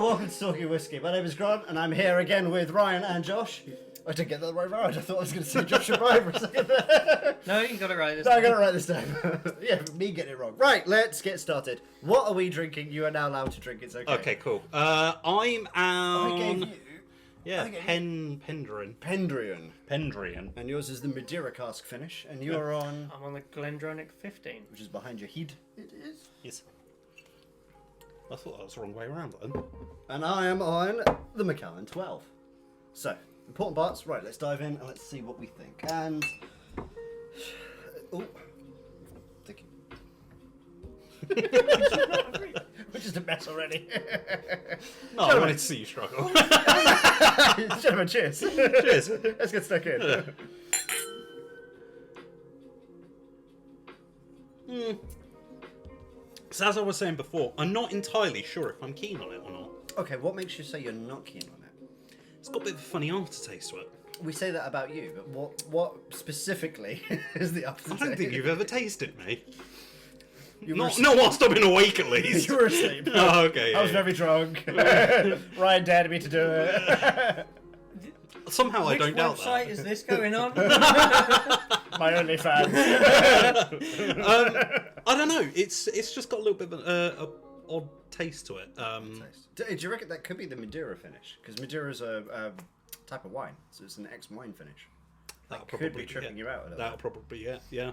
welcome to Talking Whiskey. My name is Grant, and I'm here again with Ryan and Josh. I didn't get that right. I thought I was going to say Josh and Ryan for a second. No, you got it right this No, time. I got it right this time. Yeah, me getting it wrong. Right, let's get started. What are we drinking? You are now allowed to drink. It's okay. Okay, cool. I'm I gave on... you Yeah, Pendrian. Pendrian. And yours is the Madeira cask finish, and you're on... I'm on the Glendronach 15. Which is behind your head. It is. Yes. I thought that was the wrong way around then. And I am on the Macallan 12. So, important parts. Right, let's dive in and let's see what we think. And... Oh. Thank you. We're just a mess already. No, I wanted to see you struggle. Gentlemen, cheers. Cheers. Let's get stuck in. So as I was saying before, I'm not entirely sure if I'm keen on it or not. Okay, what makes you say you're not keen on it? It's got a bit of a funny aftertaste to it. We say that about you, but what specifically is the aftertaste? I don't think you've ever tasted me. Not whilst I've been awake at least. You were asleep. Oh, okay. I was very drunk. Ryan dared me to do it. Somehow I don't doubt Which website that. is this going on? My only fans. I don't know. It's just got a little bit of an odd taste to it. Do you reckon that could be the Madeira finish? Because Madeira is a type of wine, so it's an ex-wine finish. That'll Could probably be tripping you out a little That'll bit. probably yeah.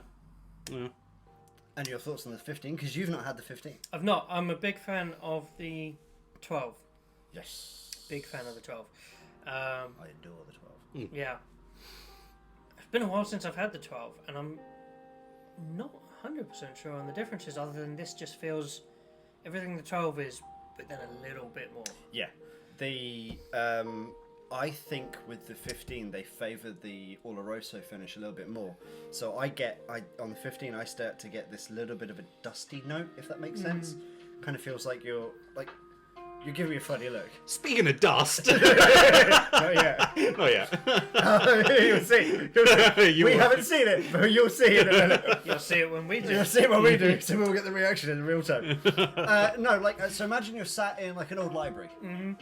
And your thoughts on the 15? Because you've not had the 15. I've not. I'm a big fan of the 12. Yes. Big fan of the 12. I adore the 12. Yeah. It's been a while since I've had the 12, and I'm not 100% sure on the differences, other than this just feels everything the 12 is, but then a little bit more. Yeah. The I think with the 15 they favoured the Oloroso finish a little bit more. So I on the 15 I start to get this little bit of a dusty note, if that makes sense. Kind of feels like you're giving me a funny look. Speaking of dust. Oh yeah. Oh yeah. You'll see. We haven't seen it, but you'll see it in a minute. You'll see it when we do. You'll see what we do, so we'll get the reaction in real time. So imagine you're sat in like an old library.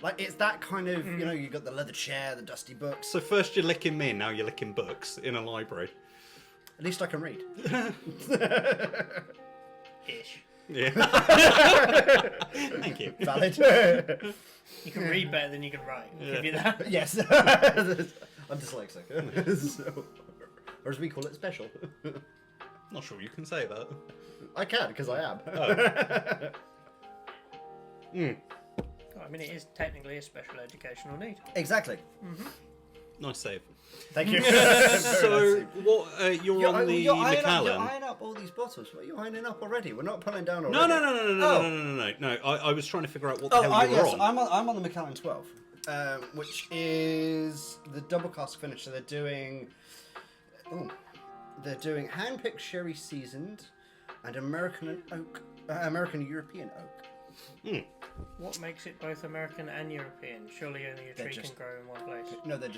Like it's that kind of, you've got the leather chair, the dusty books. So first you're licking me, now you're licking books in a library. At least I can read. Ish. Yeah. Thank you. Valid. You can read better than you can write. I'll give you that. Yes. I'm dyslexic. Or as we call it, special. Not sure you can say that. I can, because I am. I mean, it is technically a special educational need. Exactly. Nice save. Thank you. So, what, you're on the you're Macallan? eyeing up all these bottles. What are you eyeing up already? We're not pulling down already. No. I was trying to figure out what the hell you were on. I'm on the Macallan 12, which is the double cask finish. So they're doing hand-picked sherry seasoned and American European oak. What makes it both American and European? Surely only a tree can grow in one place. No, they're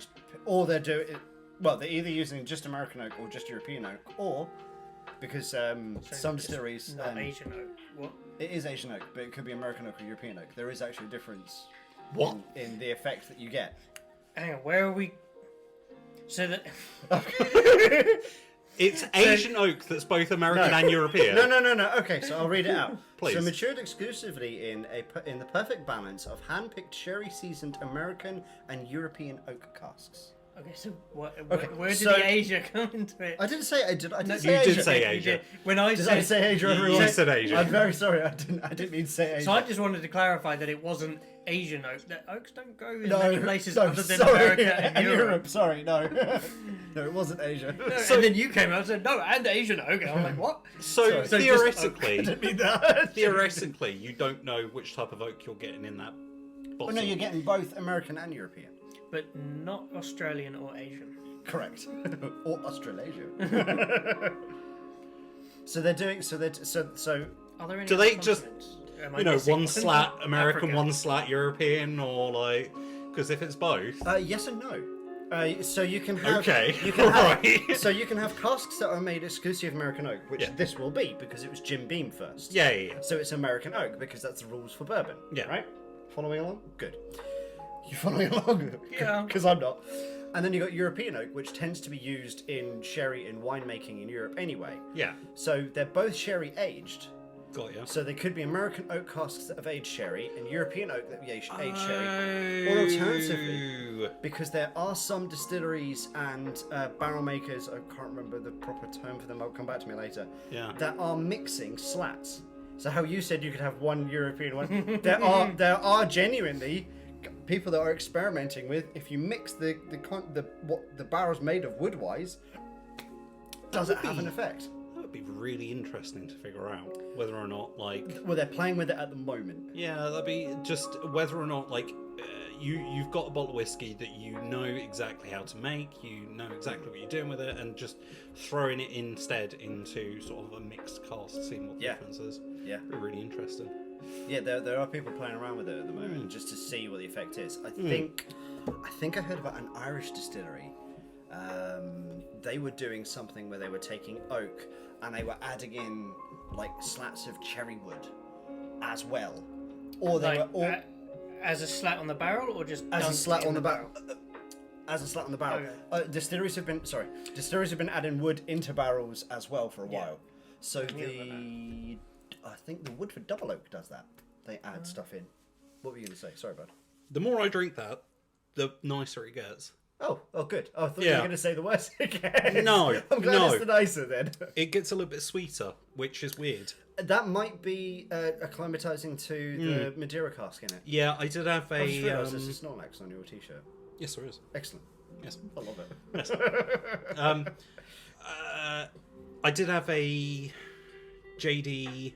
either using just American oak or just European oak, or because some distilleries not Asian oak. What? It is Asian oak, but it could be American oak or European oak. There is actually a difference. What? In the effect that you get. Hang on, where are we? So that It's Asian oak that's both American and European. No. Okay, so I'll read it out. Please. So matured exclusively in the perfect balance of hand-picked sherry-seasoned American and European oak casks. okay, so what? Okay, Where did so- the Asia come into it? I didn't say I did. I didn't No, say You Asia. did say You Asia. did. When I Did said I say Asia? You Everyone. said Asia. I'm very sorry. I didn't mean to say Asia. So I just wanted to clarify that it wasn't Asian oak. That oaks don't grow in no, many places no, other than sorry, America and Europe. Sorry, no, no, it wasn't Asia. No, and then you came out and said no, and Asian oak, and I was like, what? So So theoretically, I didn't mean that. theoretically, you don't know which type of oak you're getting in that bottle. Well, no, you're getting both American and European. But not Australian or Asian. Correct. Or Australasia. So they're doing. So. Are there any Do other they just, continents? Am I you know, missing one slat American, Africa. one slat European, or like, because if it's both, Yes and no. So you can have. Okay, You can right. have, so you can have casks that are made exclusive American oak, which Yeah. this will be because it was Jim Beam first. yeah. So it's American oak because that's the rules for bourbon. Yeah. Right. Following along? Good. You following along? Yeah. Because I'm not. And then you got European oak, which tends to be used in sherry and winemaking in Europe anyway. Yeah. So they're both sherry aged. Got you. So they could be American oak casks that have aged sherry and European oak that have aged sherry. Or alternatively, because there are some distilleries and barrel makers, I can't remember the proper term for them, I'll come back to me later, that are mixing slats. So how you said you could have one European one, there are genuinely people that are experimenting with, if you mix what the barrel's made of wood-wise, does it have an effect? That would be really interesting to figure out whether or not, like... Well, they're playing with it at the moment. Yeah, that'd be just whether or not, like, you've got a bottle of whiskey that you know exactly how to make, you know exactly what you're doing with it, and just throwing it instead into sort of a mixed cask, seeing what the difference is. Yeah. It'd be really interesting. Yeah, there are people playing around with it at the moment just to see what the effect is. I think I heard about an Irish distillery. They were doing something where they were taking oak and they were adding in like slats of cherry wood as well, or they were as a slat on the barrel, or just as a slat on the barrel. As a slat on the barrel. Okay. Distilleries have been adding wood into barrels as well for a while. So I think the Woodford Double Oak does that. They add stuff in. What were you going to say? Sorry, bud. The more I drink that, the nicer it gets. Oh, good. Oh, I thought you were going to say the worst again. No, I'm glad it's the nicer then. It gets a little bit sweeter, which is weird. That might be acclimatizing to the Madeira cask in it. Yeah, I did have a... I just realised there's a Snorlax on your t-shirt. Yes, there is. Excellent. Yes. I love it. Yes. I did have a JD...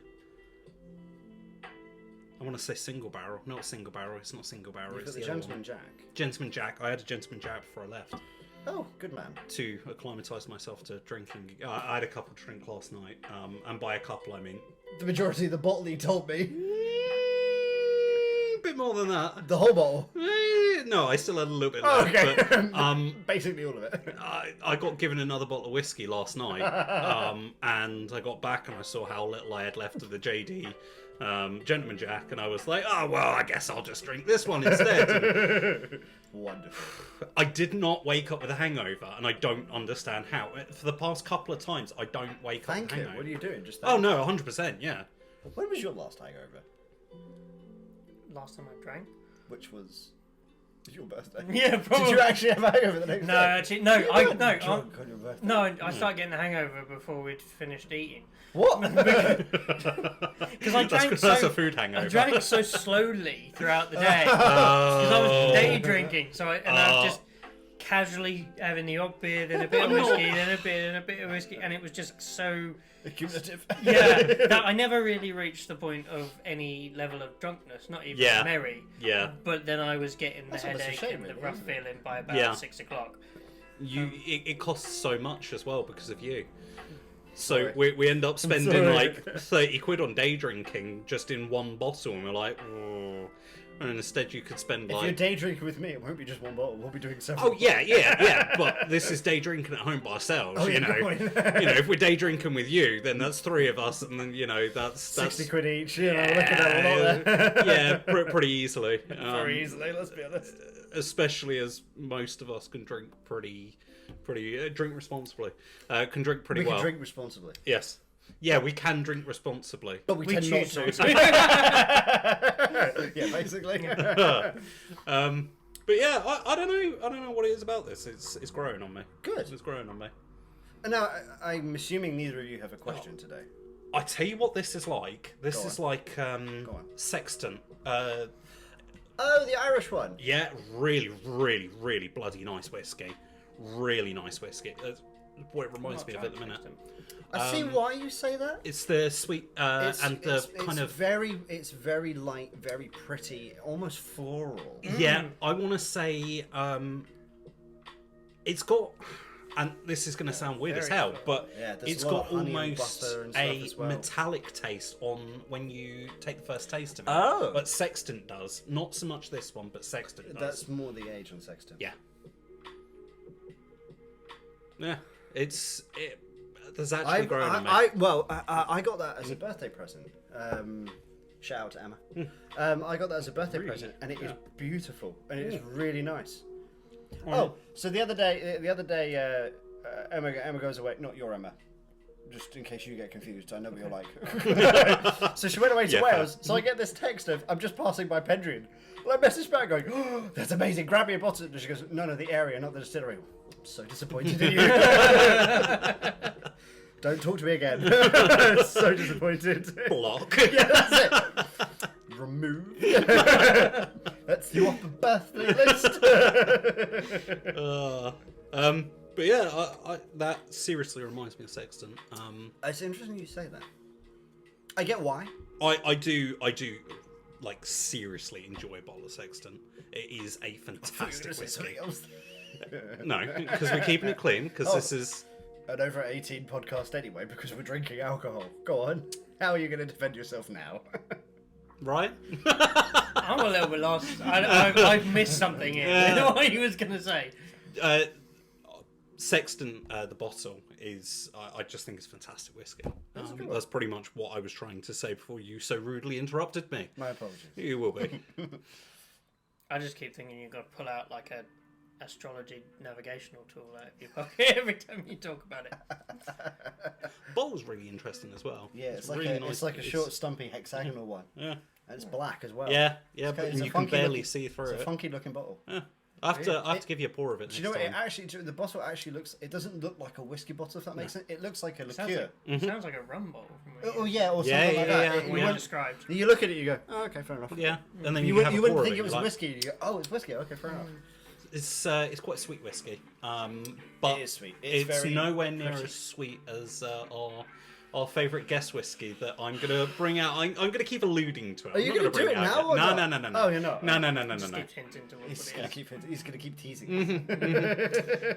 I want to say single barrel. Not single barrel. It's not single barrel. You've It's got the Gentleman Jack. Gentleman Jack. I had a Gentleman Jack before I left Oh, good man. to acclimatise myself to drinking. I had a couple to drink last night, and by a couple I mean The majority of the bottle, he told me. a bit more than that. The whole bottle. No, I still had a little bit Oh, left. okay. But, basically all of it. I got given another bottle of whiskey last night, and I got back and I saw how little I had left of the JD Gentleman Jack, and I was like, oh, well, I guess I'll just drink this one instead. Wonderful. I did not wake up with a hangover, and I don't understand how. For the past couple of times, I don't wake up with a hangover. What are you doing? Just Oh, no, 100%, yeah. When was your last hangover? Last time I drank. Which was your birthday. Yeah, probably. Did you actually have a hangover the next No, day? actually, no. I Drunk on your birthday. No, I started getting the hangover before we'd finished eating. What? Because I drank That's a food hangover. I drank so slowly throughout the day because I was day drinking. So I was just casually having the odd beer, then a bit of whiskey, then a beer, then a bit of whiskey, and it was just so Accumulative. yeah. That I never really reached the point of any level of drunkenness, not even merry. Yeah. But then I was getting the That's almost a headache shame, and the really, rough isn't it? feeling by about 6 o'clock. It costs so much as well because of you. So Sorry. we end up spending sorry. like 30 quid on day drinking just in one bottle, and we're like, oh. And instead you could spend If like... you're day drinking with me, it won't be just one bottle. We'll be doing several. Oh yeah. But this is day drinking at home by ourselves. You know, if we're day drinking with you, then that's 3 of us, and then that's 60 quid each. You know, look at that a lot there. yeah, pretty easily. Very easily. Let's be honest. Especially as most of us can drink pretty drink responsibly. Can drink pretty well. We can drink responsibly. Yes. Yeah, we can drink responsibly. But we tend not to. Yeah, basically. But yeah, I don't know what it is about this. It's growing on me. Good. It's growing on me. Now, I'm assuming neither of you have a question today. I tell you what this is like. This is like Go on. Sexton. Oh, the Irish one. Yeah, really, really, really bloody nice whiskey. Really nice whiskey. That's what it reminds me of at the minute. I see why you say that. It's the sweet and the kind of It's very light, very pretty, almost floral. yeah. I want to say it's got, and this is going to sound weird as hell, but there's it's a lot got of honey and almost butter and stuff a as well. metallic taste on when you take the first taste of it. Oh. But Sexton does. Not so much this one, but Sexton does. That's more the age on Sexton. Yeah. Yeah. There's actually grown on me. I got that as a birthday present. Shout out to Emma. I got that as a birthday present, and it is beautiful, and it is really nice. Oh, so the other day, Emma goes away. Not your Emma. Just in case you get confused, I know what you're like. So she went away to Wales. So I get this text of, "I'm just passing by Pendrian." Well, I message back going, "Oh, that's amazing! Grab me a bottle." And she goes, "No, the area, not the distillery." I'm so disappointed in you. Don't talk to me again. So disappointed. Block. Yeah, that's it. Remove. That's you off the birthday list. But yeah, I that seriously reminds me of Sexton. It's interesting you say that. I get why. I do like seriously enjoy a bottle of Sexton. It is a fantastic whiskey. No, because we're keeping it clean. Because this is an over 18 podcast anyway. Because we're drinking alcohol. Go on. How are you going to defend yourself now? right. I'm a little bit lost. I've missed something here. I know what he was going to say. Sexton, the bottle is, I just think it's fantastic whiskey. That's pretty much what I was trying to say before you so rudely interrupted me. My apologies. You will be. I just keep thinking you've got to pull out like a astrology navigational tool out of your pocket every time you talk about it. Bottle's really interesting as well. Yeah, it's really nice. It's like a short, stumpy, hexagonal one. Yeah. And it's black as well. Yeah, but you can barely see through It's it. a funky looking bottle. Yeah. I have to give you a pour of it. Do you know what? It actually, the bottle actually looks. It doesn't look like a whiskey bottle, if that makes sense. It looks like a liqueur. Sounds like a rum bottle. Oh yeah, or something like that. You described. You look at it, you go, "Oh, okay, fair enough." Yeah, and then you have a wouldn't pour think of it was like, whiskey. You go, "Oh, it's whiskey." Okay, fair enough. It's quite sweet whiskey, but It is sweet. It's very nowhere near precious. as sweet as our favourite guest whiskey that I'm gonna bring out. I'm gonna keep alluding to it. Are you going to do it now? Or No. not? Oh, you're not. No. Just keep hinting to what He's it going is. to keep. He's going to keep teasing.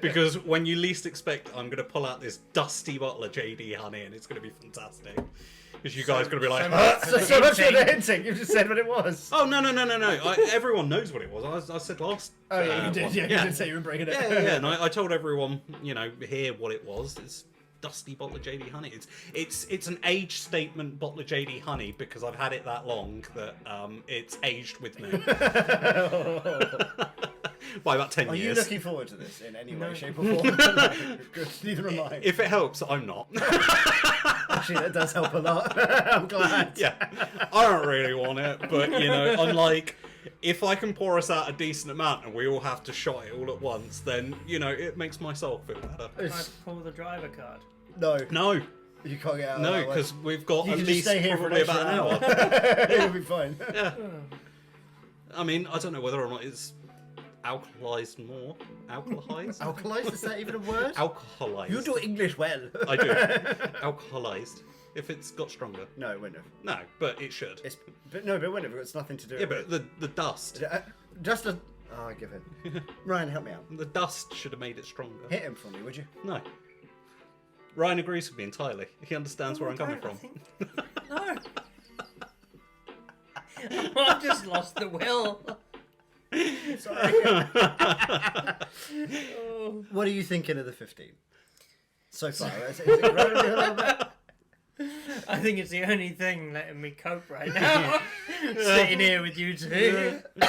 Because when you least expect, I'm gonna pull out this dusty bottle of JD honey, and it's gonna be fantastic. Because you guys are gonna be like, so much for the hinting. You just said what it was. oh no! Everyone knows what it was. I said last. Oh yeah, you did. one. Yeah, you did say you were bringing it. Yeah. And I told everyone, here what it was. It's dusty bottle of JD honey. It's an age statement bottle of JD honey because I've had it that long that it's aged with me by about 10 Are years. you looking forward to this in any way, shape, or form? Good. Neither am I. If it helps, I'm not. Actually, that does help a lot. I'm glad. Yeah, I don't really want it, but unlike if I can pour us out a decent amount and we all have to shot it all at once, then it makes my soul feel better. Can I pull the driver card? No, No, you can't get out. no, of that way. because we've got You at can just least stay here for probably an about an extra hour. It'll be fine. Yeah. I mean, I don't know whether or not it's alkalized more. Alkalized? Alkalized? Is that even a word? Alkalized. You do English well. I do. Alkalized. If it's got stronger. No, it wouldn't have. No, but it should. But it wouldn't have. It's nothing to do Yeah, with but the dust. it. Just a... Oh, I give in. Ryan, help me out. The dust should have made it stronger. Hit him for me, would you? No. Ryan agrees with me entirely. He understands where I'm coming from. No. I've just lost the will. Sorry. What are you thinking of the 15? So far, is it growing a little bit? I think it's the only thing letting me cope right now. Sitting here with you two. Do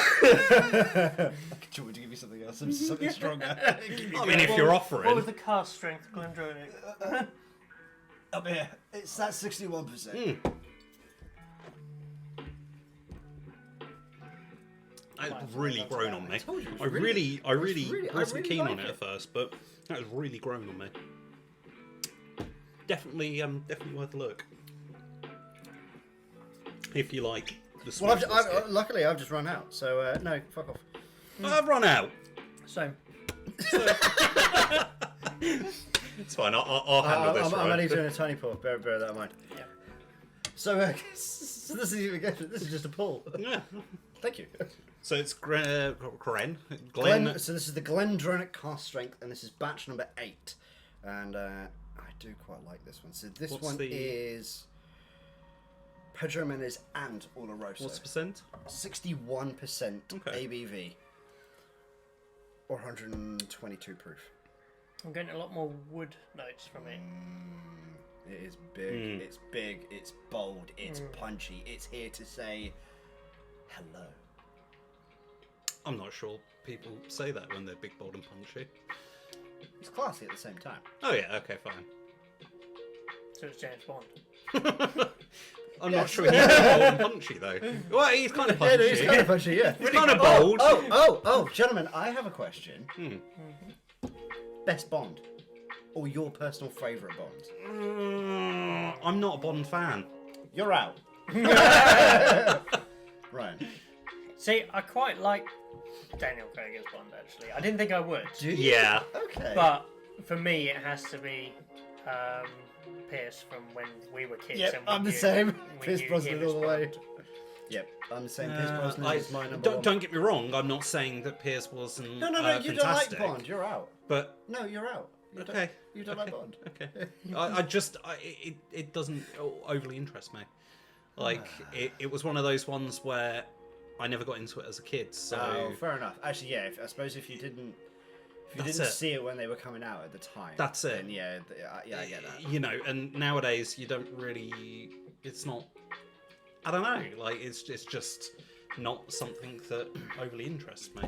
you want me to give you something else? Something stronger? I mean, if you're What offering. was the cast strength Glendronach? Up here. It's that 61%. It's really grown on me. told you, it's I really- really I wasn't really keen like on it it. at first, but that has really grown on me. Definitely worth a look. If you like the Well, smooth whiskey. luckily I've just run out, so no, fuck off. I've run out. So, It's fine. I'll handle this. I'm Right? only doing a tiny pour. Bear that in mind. yeah. So, so this is just a pull. Yeah. Thank you. So it's Glen. So this is the Glendronach cast strength, and this is batch number 8, and I do quite like this one. So this What's one the- is Pedro Menez and Oloroso. What's the percent? 61% Okay. ABV, or 122 proof. I'm getting a lot more wood notes from it. It is big. It's big. It's bold. It's punchy. It's here to say, hello. I'm not sure people say that when they're big, bold, and punchy. It's classy at the same time. Oh yeah, okay, fine. So it's James Bond. I'm not sure he's big, bold, and punchy though. Well, he's kind of punchy. Yeah, he's kind of punchy, yeah. He's kind of bold. Oh, gentlemen, I have a question. Hmm. Best Bond? Or your personal favourite Bond? I'm not a Bond fan. You're out. Right. See, I quite like Daniel Craig as Bond, actually. I didn't think I would. Do you? Yeah. Okay. But for me, it has to be Pierce from when we were kids. Yep, and we I'm the knew- same. we Pierce knew Brosnan him as all the way. Bond. Yep, I'm the same. Pierce Brosnan is my number one. Don't get me wrong. I'm not saying that Pierce wasn't No, you fantastic, don't like Bond. You're out. But No, you're out. You okay, You don't like Bond. okay. It doesn't overly interest me. Like it was one of those ones where I never got into it as a kid. So Oh, fair enough. Actually, yeah. I suppose if you didn't That's didn't it. see it when they were coming out at the time, That's it. Then yeah, I get that. you know, and nowadays you don't really. It's not. I don't know. Like it's just not something that overly interests me.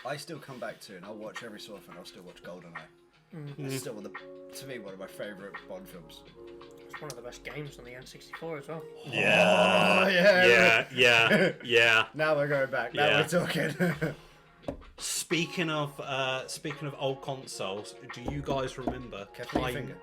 I still come back to, and I'll watch every so often. I'll still watch GoldenEye. Mm-hmm. It's still to me one of my favourite Bond films. It's one of the best games on the N64 as well. Yeah. Oh, yeah. Yeah. Now we're going back. Now Yeah. we're talking. Speaking of old consoles, do you guys remember Careful your finger.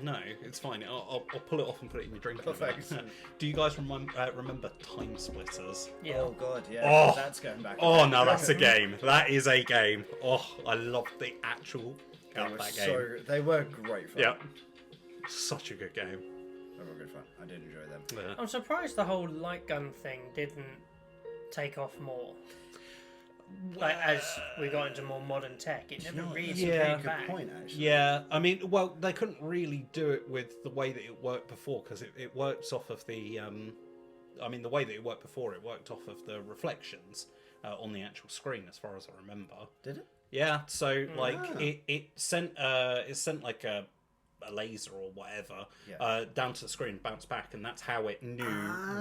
No, it's fine. I'll pull it off and put it in your drink. Oh, in a minute. thanks. Do you guys remember Time Splitters? Yeah. Oh god, yeah. Oh. That's going back. Oh, now that's a game. That is a game. Oh, I love the actual They were, that game. they were great fun. Yeah, such a good game. They were good fun. I did enjoy them. Yeah. I'm surprised the whole light gun thing didn't take off more. Like as we got into more modern tech, it never really yeah. came back. Good point, actually. Yeah, I mean, well, they couldn't really do it with the way that it worked before because it works off of the. I mean, the way that it worked before, it worked off of the reflections on the actual screen, as far as I remember. Did it? Yeah, so like Ah. it sent like a laser or whatever Yeah. down to the screen, bounced back, and that's how it knew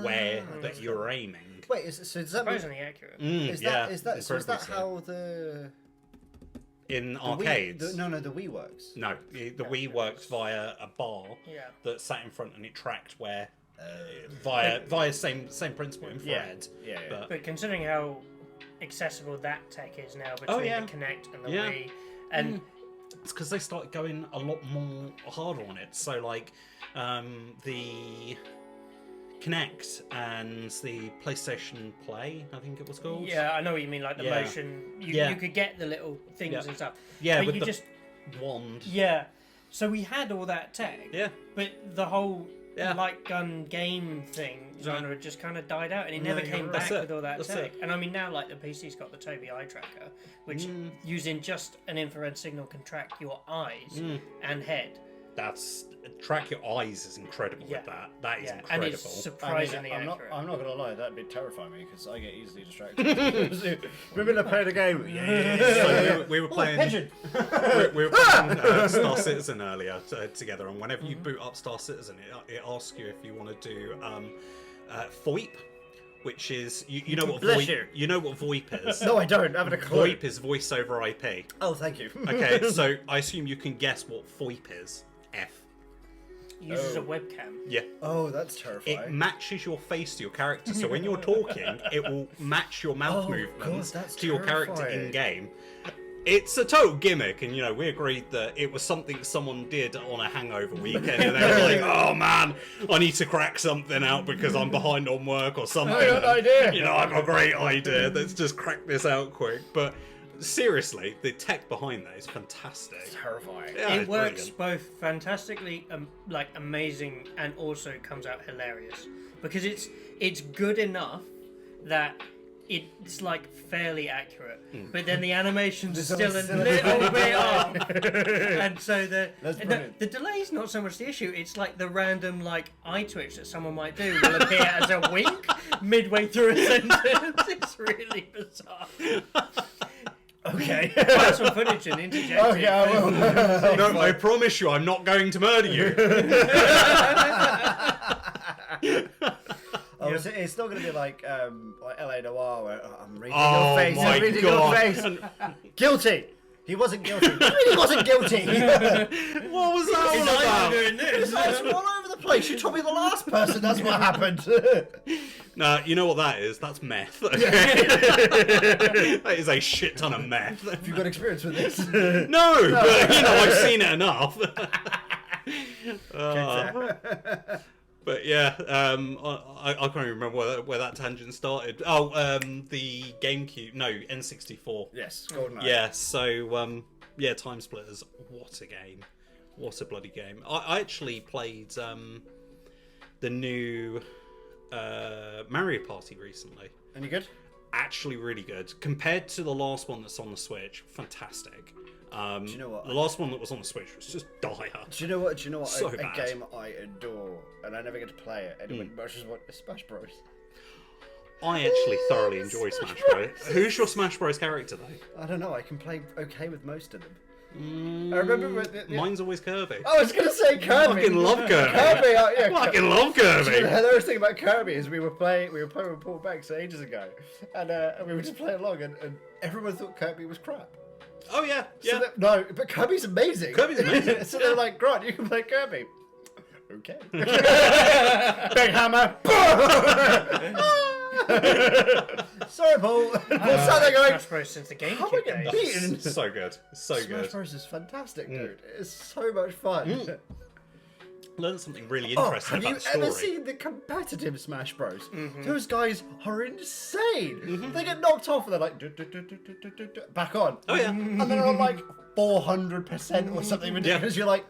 where that you were aiming. Wait, so does that mean, Surprisingly accurate. is that so is incredibly that how the in Wii, arcades? no, the Wii works? No, the Wii works via a bar Yeah. that sat in front and it tracked where via same principle infrared. Yeah. But considering how accessible that tech is now between yeah. the Kinect and the Yeah. Wii, and It's because they started going a lot more harder on it. So like the Kinect and the PlayStation Play, I think it was called. yeah, I know what you mean. Like the Yeah. motion, you Yeah. could get the little things Yeah. and stuff. Yeah, but with you the just wand. yeah. So we had all that tech, Yeah. but the whole Yeah. light gun game thing genre just kind of died out, and it No, never you're came right. back That's it. with all that That's tech. it. And I mean now, like the PC's got the Tobii eye tracker, which using just an infrared signal can track your eyes and head. That's track your eyes is incredible Yeah. with that. That is Yeah, incredible. and it's surprisingly I'm accurate. not gonna lie, that'd be terrifying me because I get easily distracted. We're gonna play the game. So we were Oh, playing. pigeon. we were playing Star Citizen earlier together, and whenever you boot up Star Citizen, it asks you if you want to do VoIP, which is you know what Bless VoIP you. know what VoIP is. No, I don't. I haven't a clue. VoIP is voice over IP. Oh, thank you. Okay, so I assume you can guess what VoIP is. F. Uses a Oh. webcam. Yeah. Oh, that's It terrifying. matches your face to your character, so when you're talking, it will match your mouth Oh, movements God, that's to your character terrifying. in game. It's a total gimmick, and we agreed that it was something someone did on a hangover weekend, and they were like, "Oh man, I need to crack something out because I'm behind on work or something." I got an idea. I've got a great idea. Let's just crack this out quick. But seriously, the tech behind that is fantastic. Terrifying. Yeah, It it's works brilliant. both fantastically, amazing, and also comes out hilarious because it's good enough that it's like fairly accurate, but then the animation's There's still a always still a little bit bit off, and so That's the brilliant. delay's not so much the issue. It's like the random eye twitch that someone might do will appear as a wink midway through a sentence. It's really bizarre. Okay. Find some footage and interject. Okay, I will. No, I promise you, I'm not going to murder you. I it's not going to be like LA Noire where I'm reading Oh your face. my I'm reading God. your face. Guilty. He wasn't guilty. What do you mean he wasn't guilty? What was that all about? doing this. It's all over the place. You told me the last person. That's what happened. Nah, you know what that is? That's meth. Okay? That is a shit ton of meth. Have you got experience with this? No, but I've seen it enough. But yeah, I can't even remember where that tangent started. Oh, the GameCube, no, N64. Yes, GoldenEye. Yeah, so yeah, Time Splitters. What a game! What a bloody game! I actually played the new Mario Party recently. Any good? Actually, really good compared to the last one that's on the Switch. Fantastic. Do you know what? The last one that was on the Switch was just dire. Do you know what? So a bad. game I adore, and I never get to play it. Anyone much as what Smash Bros. I actually thoroughly enjoy Smash Bros. Who's your Smash Bros character though? I don't know. I can play okay with most of them. I remember Mine's always Kirby. I was gonna say Kirby. I fucking love Kirby. Kirby, I fucking love Kirby. The hilarious thing about Kirby is we were playing with Paul Banks ages ago, and we were just playing along, and everyone thought Kirby was crap. Oh yeah, yeah. So no, but Kirby's amazing. Kirby's amazing. So they're like, Grant, you can play Kirby. Okay. Big hammer. Sorry, Paul. What's that going? Smash Bros since the How am I GameCube getting days. beaten? So good, so Smash good. Bros is fantastic, dude. It's so much fun. Learned something really Oh, interesting have you about the story. ever seen the competitive Smash Bros? Those guys are insane. They get knocked off and they're like, back on. Oh yeah. And they're on like 400% or something ridiculous. You're like,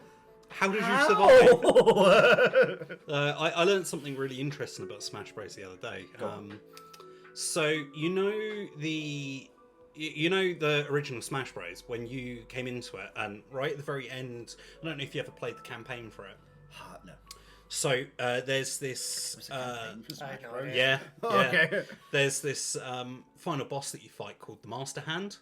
How did you how? survive? I learned something really interesting about Smash Bros the other day. So you know the original Smash Bros when you came into it, and right at the very end, I don't know if you ever played the campaign for it. No. So there's this. Campaign for Smash I know, Bros. Yeah. Oh, okay. There's this final boss that you fight called the Master Hand.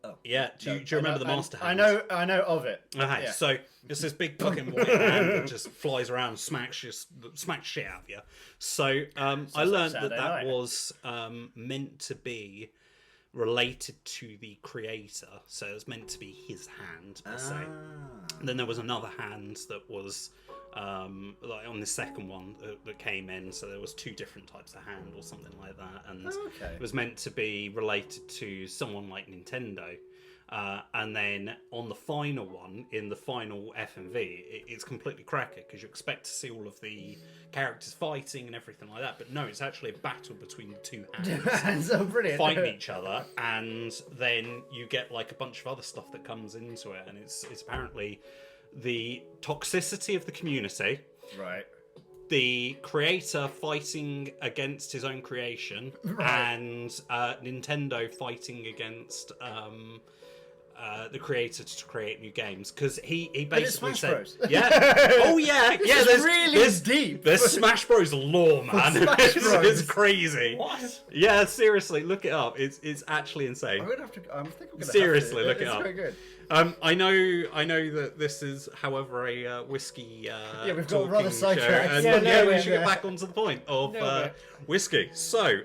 Oh. Yeah. Do you remember the Master Hand? I know of it. Okay, Yeah. so it's this big fucking white hand that just flies around and smacks shit out of you. So I learned that Saturday night. was meant to be related to the creator, so it was meant to be his hand per se. And then there was another hand that was like on the second one that came in, so there was two different types of hand or something like that, and Okay. it was meant to be related to someone like Nintendo. And then on the final one, in the final FMV, it's completely cracker because you expect to see all of the characters fighting and everything like that, but no, it's actually a battle between the two hands So brilliant. fighting each other, and then you get like a bunch of other stuff that comes into it, and it's apparently the toxicity of the community, Right. the creator fighting against his own creation, and Nintendo fighting against the creator to create new games, because he basically Smash said, Bros. yeah, oh yeah, yeah. is There's really there's deep. There's Smash Bros lore, man. Smash Bros. It's crazy. What? Yeah, seriously, look it up. It's actually insane. I'm gonna have to. I think I'm gonna Seriously, have look to. it It's up. very good. I know that this is, however, a whiskey. Yeah, we've got talking rather show, sidetracked. and Yeah, no, we yeah, should yeah. get back onto the point of No, whiskey. So,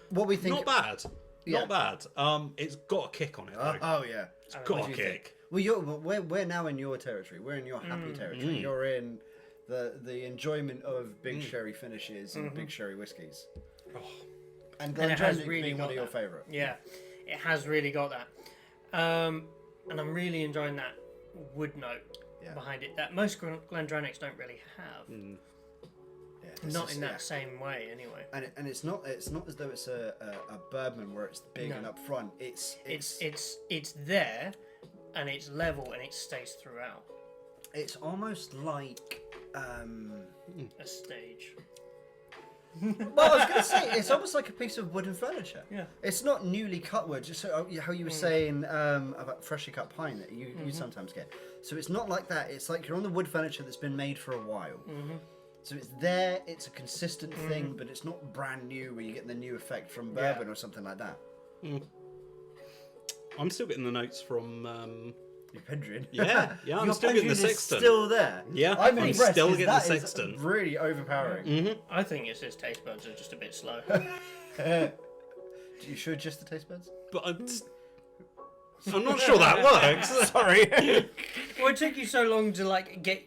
What we think? not bad, Yeah. not bad. It's got a kick on it though. Oh yeah. It's got what a do you kick. Well, we're now in your territory. We're in your happy territory. You're in the enjoyment of big sherry finishes and big sherry whiskies. Oh, And And it has Glendronach really being one got of your that. favourite. Yeah, it has really got that. And I'm really enjoying that wood note Yeah. behind it that most Glendronachs don't really have. Yeah, this Not is- in that yeah. same way, anyway. And it's not as though it's a bourbon where it's big No. and up front. It's there, and it's level, and it stays throughout it's almost like a stage. well, I was going to say it's almost like a piece of wooden furniture. Yeah. It's not newly cut wood. Just how you were saying about freshly cut pine that you sometimes get. So it's not like that. It's like you're on the wood furniture that's been made for a while. So it's there. It's a consistent thing, but it's not brand new where you get the new effect from bourbon or something like that. I'm still getting the notes from Your Pendrin? Yeah, yeah, I'm Your still getting the Pendrin is sextant. still there? Yeah, I'm I'm impressed, still 'cause getting the that is sextant. really overpowering. Mm-hmm. I think it's his taste buds are just a bit slow. You sure just the taste buds? But I'm not sure that works. Sorry. Well, it took you so long to like get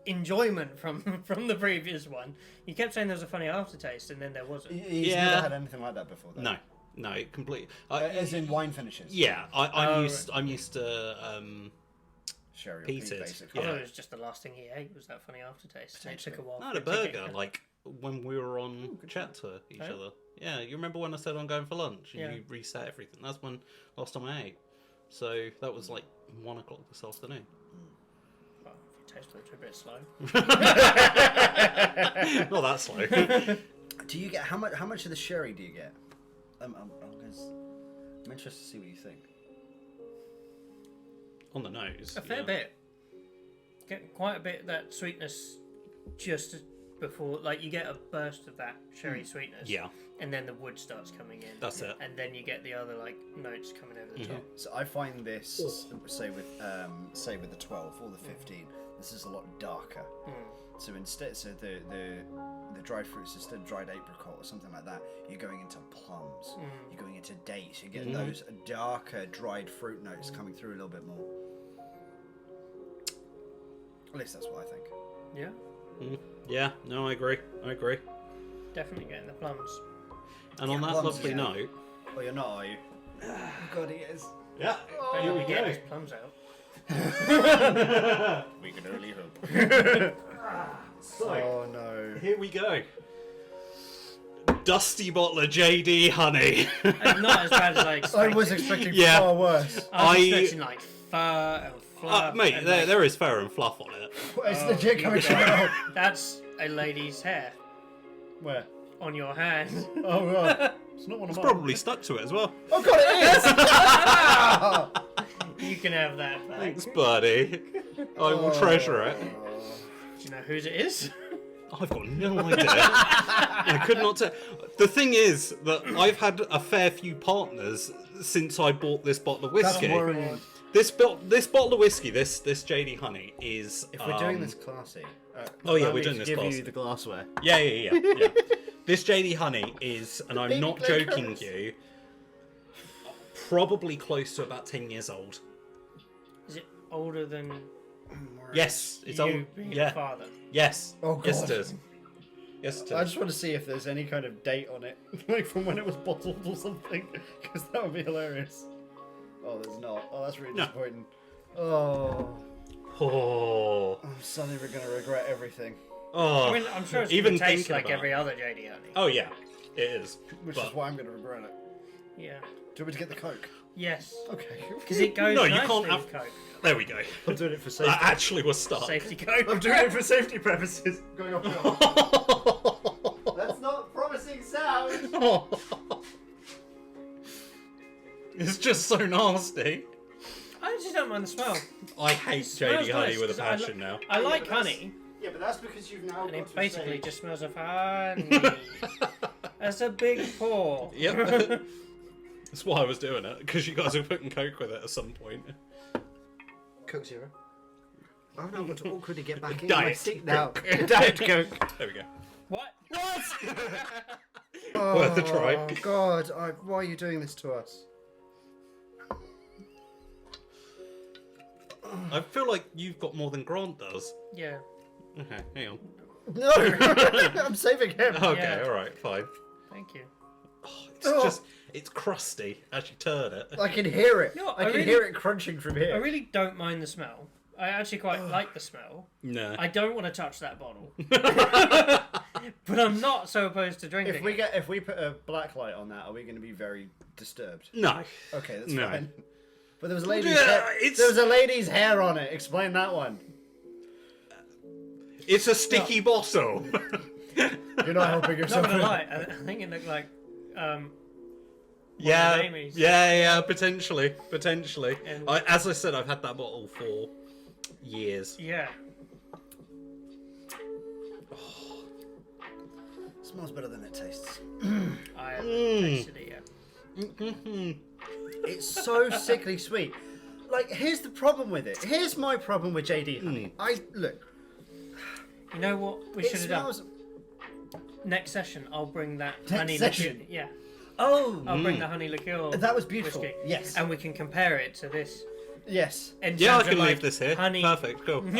enjoyment from the previous one. You kept saying there was a funny aftertaste, and then there wasn't. He's Yeah. never had anything like that before, though. No, it completely. As in wine finishes. Yeah, I'm Oh, used. I'm used to Sherry or Peated. peat, I basically. Yeah. thought it was just the last thing he ate was that funny aftertaste. And it took a while. not a for it to burger. get- Like when we were on chat to each Oh. other. Yeah, you remember when I said I'm going for lunch and Yeah. you reset everything? That's when last time I ate. So that was like 1 o'clock this afternoon. Well, your taste buds are a bit slow. Not that slow. Do you get how much of the sherry do you get? I'm interested to see what you think. On the nose. A fair yeah. bit. Get quite a bit of that sweetness just before, like you get a burst of that sherry sweetness. Yeah, And then the wood starts coming in. that's it. And then you get the other like notes coming over the top. So I find this, say with the 12 or the 15, this is a lot darker. So instead, the dried fruits, instead of dried apricot or something like that, you're going into plums. You're going into dates. You're getting those darker dried fruit notes coming through a little bit more. At least that's what I think. Yeah. Yeah, no, I agree. Definitely getting the plums. And on that plums, lovely yeah. note. Oh, you're not, are you? Oh, God, he is. Yeah. Better Here we we get go. his plums out. We can only hope. So, Oh, no. here we go. Dusty bottle of JD honey. Not as bad as I I expected. was expecting Yeah. far worse. I was I- expecting like fur and fluff. Mate, and, there, like, there is fur and fluff on it. It's Oh, legit coming you- out. That's a lady's hair Where? on your hand. Oh, right. It's not one of It's mine. probably stuck to it as well. Oh, God, it is! You can have that back. Thanks, buddy. I will treasure it. Do you know whose it is? I've got no idea. I could not tell. The thing is that I've had a fair few partners since I bought this bottle of That's whiskey. worrying. This bottle of whiskey, this JD honey is. If we're doing this classy. Oh, yeah, allow we're me doing to this give classy. you the glassware. Yeah. This JD honey is, and I'm not Baby joking licorice. you, probably close to about 10 years old. Is it older than Yes, it's you old. being a Yeah. father? Yes. Oh, Yes, God. it is. Yes, it I is. just want to see if there's any kind of date on it, like from when it was bottled or something, because that would be hilarious. Oh, there's not. Oh, that's really No. disappointing. Oh, Oh. I'm suddenly gonna regret everything. Oh. I mean, I'm sure it's Even going to taste thinking like about every other JD honey. Oh, yeah. It is. Which But- is why I'm gonna regret it. Yeah. Do you want me to get the Coke? Yes. Okay. Because it goes No, you nicely can't have- with Coke. There we go. I'm doing it for safety. That actually was stuck. Safety Coke. I'm doing it for safety purposes. Going off. That's not promising sound. It's just so nasty. I just don't mind the smell. I hate Smells JD honey nice, with a 'cause I passion now. I like but that's- honey, Yeah, but that's because you've now and got it to basically say- just smells of honey. That's a big paw. Yep. That's why I was doing it, because you guys were putting Coke with it at some point. Coke Zero. I've now got to awkwardly get back in Diet my seat now. Coke. Diet Coke. There we go. What? Oh, Worth a try. God, why are you doing this to us? I feel like you've got more than Grant does. Yeah. Okay, hang on. No, I'm saving him. Okay, Yeah. alright, fine. Thank you. It's Oh. just, it's crusty as you turn it. I can hear it. No, I I can really- hear it crunching from I here. really don't mind the smell. I actually quite like the smell. No. I don't want to touch that bottle. But I'm not so opposed to drinking. If we put a black light on that, are we going to be very disturbed? No. Okay, that's No. fine. But there was a lady's Yeah, hair. it's- There was a lady's hair on it. Explain that one. It's a sticky bottle. You're not helping Not yourself. gonna lie, I think it looked like Yeah, Amy's. yeah, potentially. And- As I said, I've had that bottle for years. yeah. Smells better than it tastes. I haven't tasted it yet. It's so sickly sweet. like, here's the problem with it. Here's my problem with JD honey. Look. You know what we It should have done? smells. Next session, I'll bring that Next honey session? liqueur. Yeah, Oh, I'll bring the honey liqueur. that was beautiful. Whiskey. Yes. And we can compare it to this. Yes. In Yeah, I terms of, can like, leave this here. Honey. Perfect, cool. Don't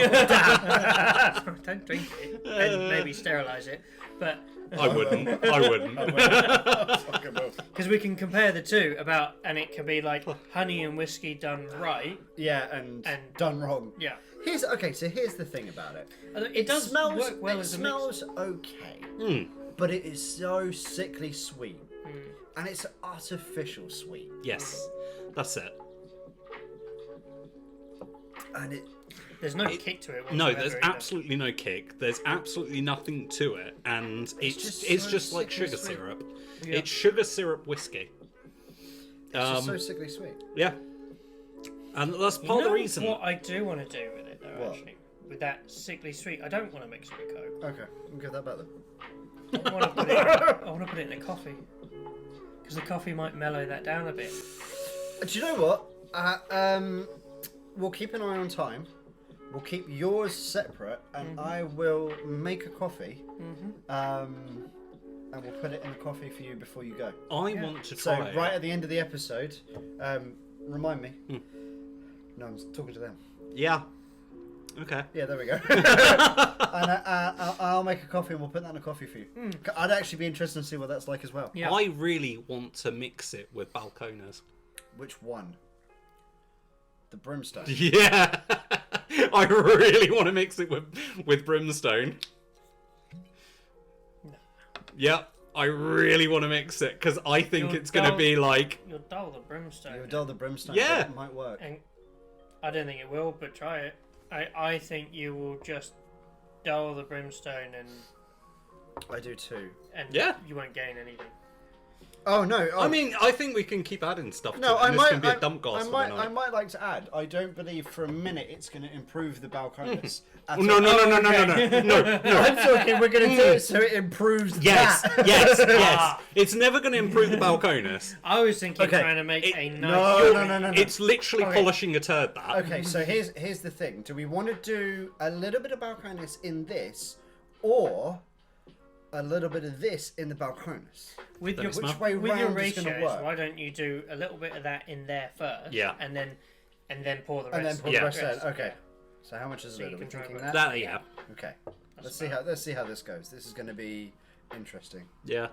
drink it and maybe sterilise it, but I wouldn't. I wouldn't. Fucking will. because we can compare the two and it can be like honey and whiskey done right. Yeah, and done wrong. Yeah, So here's the thing about it. it does smells, work well it as a smells okay, but it is so sickly sweet, and it's artificial sweet, Yes, that's it. and it. There's no kick to it. No, whatsoever there's either. absolutely no kick. There's absolutely nothing to it, and it's just just, so like sickly sugar sweet. syrup. Yeah. It's sugar syrup whiskey. It's just so sickly sweet. Yeah, and that's You part of know the reason. what I do want to do with it though, What? actually, with that sickly sweet, I don't want to mix it with Coke. Okay, we'll give that back then. I want to put it in a coffee because the coffee might mellow that down a bit. Do you know what? We'll keep an eye on time. We'll keep yours separate, and I will make a coffee. And we'll put it in the coffee for you before you go. I want to So try. right at the end of the episode, remind me. No, I'm talking to them. Yeah. Okay. Yeah, there we go. And I'll make a coffee, and we'll put that in a coffee for you. I'd actually be interested to see what that's like as well. Yeah. I really want to mix it with balcones. Which one? The brimstone. Yeah. I really want to mix it with brimstone. Yep. I really want to mix it because I think You'll it's going to dull- be like. You'll dull the brimstone. You would dull the brimstone. Yeah. But it might work. And I don't think it will, but try it. I think you will just dull the brimstone I do too. and Yeah. you won't gain anything. Oh no! Oh. I mean, I think we can keep adding stuff. no, to it, I and might. This can be I, a dump gas I for might. the I night. might like to add. I don't believe for a minute it's going to improve the balcones. Oh, no, no, no, no, no, no, no, no, no. I'm talking. We're going to do it so it improves Yes, that. yes. It's never going to improve the balcones. I was thinking Okay. trying to make a nice. No. It's literally Okay. polishing a turd. That. Okay, so here's the thing. Do we want to do a little bit of balcones in this, or a little bit of this in the balcones? With Let your me smell. Which way with your round is going to ratios, work? why don't you do a little bit of that in there first? Yeah. And then pour the rest. And then put Yeah. the rest in. Okay. So how much is So it? you Are we can try thinking and that? That, yeah. Okay. Let's see how this goes. This is going to be interesting. Yeah.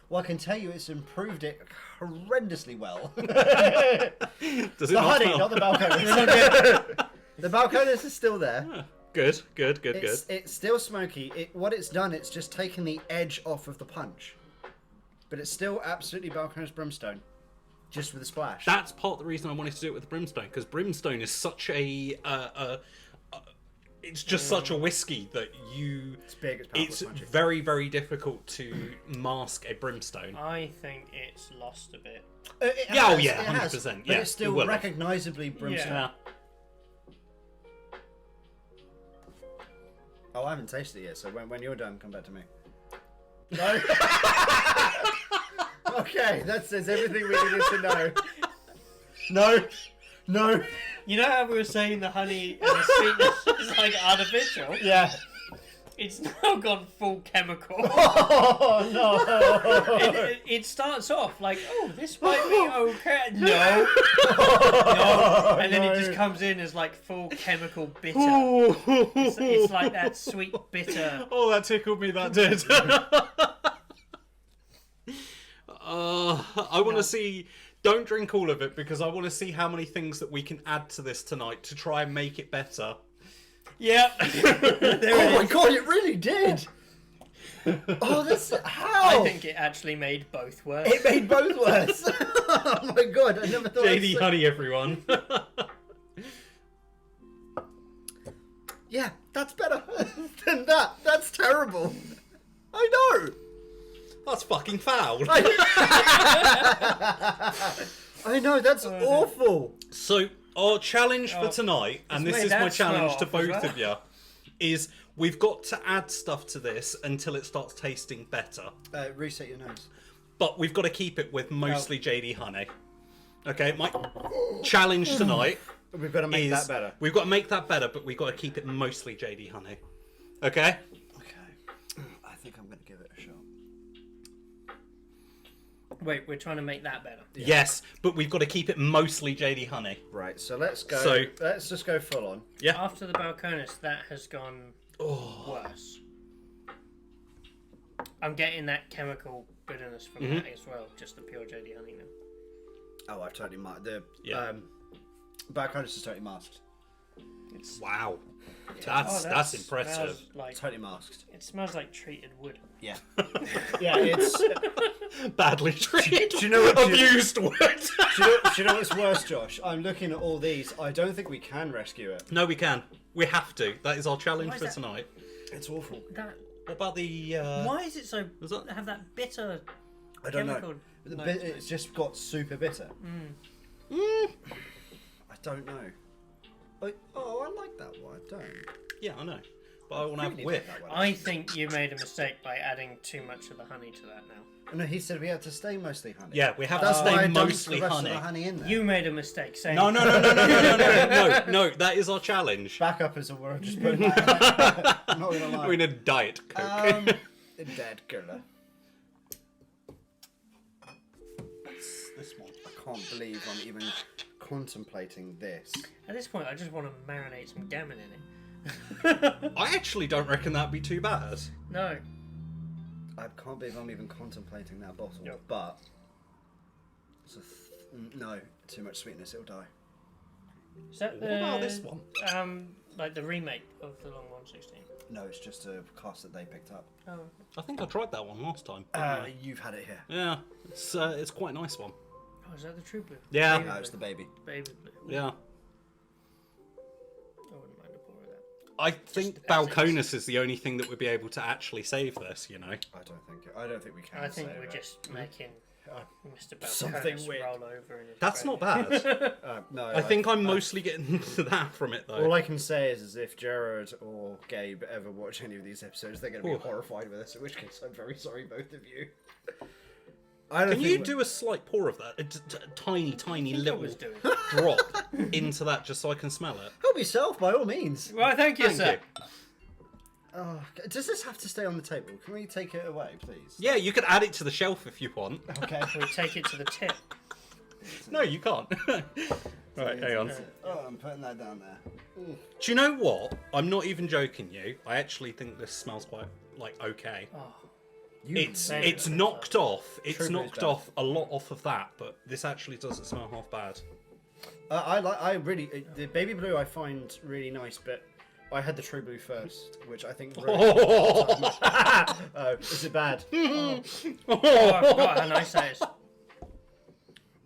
Well, I can tell you it's improved it horrendously well. Does it The not honey, smell? not the balcones. The balcones is still there. Good. It's still smoky. What it's done, it's just taken the edge off of the punch. But it's still absolutely balcones brimstone. Just with a splash. That's part of the reason I wanted to do it with brimstone, because brimstone is such a it's just such a whiskey that you. It's big, it's powerful, It's it's punchy. very, very difficult to mask a brimstone. I think it's lost a bit. It Yeah, oh has, yeah, it has, 100%, But yeah, it's it still will have. recognisably brimstone. Yeah. Oh, I haven't tasted it yet, so when you're done, come back to me. No? Okay, that says everything we needed to know. No. You know how we were saying the honey and the sweetness is like artificial? Yeah. It's now gone full chemical. Oh, no. It starts off like, oh, this might be okay. No. No. And then it just comes in as like full chemical bitter. It's like that sweet bitter. Oh, that tickled me. That did. I want to see. Don't drink all of it because I want to see how many things that we can add to this tonight to try and make it better. Yep. Oh my god, it really did. Oh, that's how. I think it actually made both worse. It made both worse. Oh my god, I never thought. JD honey, everyone. Yeah, that's better than that. That's terrible. I know. That's fucking foul. I know, that's awful. So our challenge for tonight, and it's this made is my that smell challenge to off as both well. of you, is we've got to add stuff to this until it starts tasting better. Reset your nose. But we've got to keep it with mostly JD honey. Okay, my challenge tonight We've got to make is that better. we've got to make that better, but we've got to keep it mostly JD honey. Okay? Okay. I think I'm going to give it a shot. Wait, we're trying to make that better. Yes, but we've got to keep it mostly JD honey. Right, so let's go. So- let's just go full on. Yeah. After the Balcones, that has gone worse. I'm getting that chemical bitterness from that as well, just the pure JD honey now. Oh, I've totally masked. The Yeah. Balcones is totally masked. It's Wow. That's impressive. smells like, Totally masked. it smells like treated wood. Yeah. Yeah, it's... Badly treated. Do you know what you- Abused word. do you know what's worse, Josh? I'm looking at all these. I don't think we can rescue it. No, we can. We have to. That is our challenge Why is for that- tonight. It's awful. That What about the... why is it so? was that- Have that bitter I don't chemical? know. The note bit, to it? it's just got super bitter. I don't know. I like that one. I don't. Yeah, I know. But I want to have Really whip. like that one. I think you made a mistake by adding too much of the honey to that now. No, he said we had to stay mostly honey. Yeah, we have That's to why I stay dumped mostly the rest honey. Of the honey in there. You made a mistake saying No, that is our challenge. Backup we're just putting that. I'm not gonna lie. We're in a diet coke. Dead girl. What's this one? I can't believe I'm even contemplating this. At this point, I just want to marinate some gammon in it. I actually don't reckon that'd be too bad. No. I can't believe I'm even contemplating that bottle. Yep. But no, too much sweetness, it'll die. Is that What about this one? Like the remake of the Long 116? No, it's just a cast that they picked up. Oh. I think I tried that one last time. You've had it here. Yeah, it's quite a nice one. Oh, is that the True Blue? Yeah. Baby No, Blue. it's the baby. Baby Blue. Yeah. I wouldn't mind a pour of that. I think as is. Balcones is the only thing that would be able to actually save this, you know. I don't think we can. I think save we're it. just making Mr. Something Balcones weird. roll over in his That's grave. not bad. No, I think I'm mostly getting to that from it, though. All I can say is if Jared or Gabe ever watch any of these episodes, they're going to be horrified with us. In which case, I'm very sorry, both of you. I don't Can think you do a slight pour of that? A tiny, tiny I little was doing. drop into that just so I can smell it? help yourself by all means. Well, thank you, Thank sir. you. Oh, does this have to stay on the table? Can we take it away, please? Yeah, you could add it to the shelf if you want. Okay. We take it to the tip. No, you can't. Right, hang on. Oh, I'm putting that down there. Ooh. Do you know what? I'm not even joking you. I actually think this smells quite, okay. Oh, It's knocked off. It's True Blue's knocked bad. off a lot off of that, but this actually doesn't smell half bad. I really the baby blue I find really nice, but I had the True Blue first, which I think. Really oh, is it bad? I forgot how nice that is.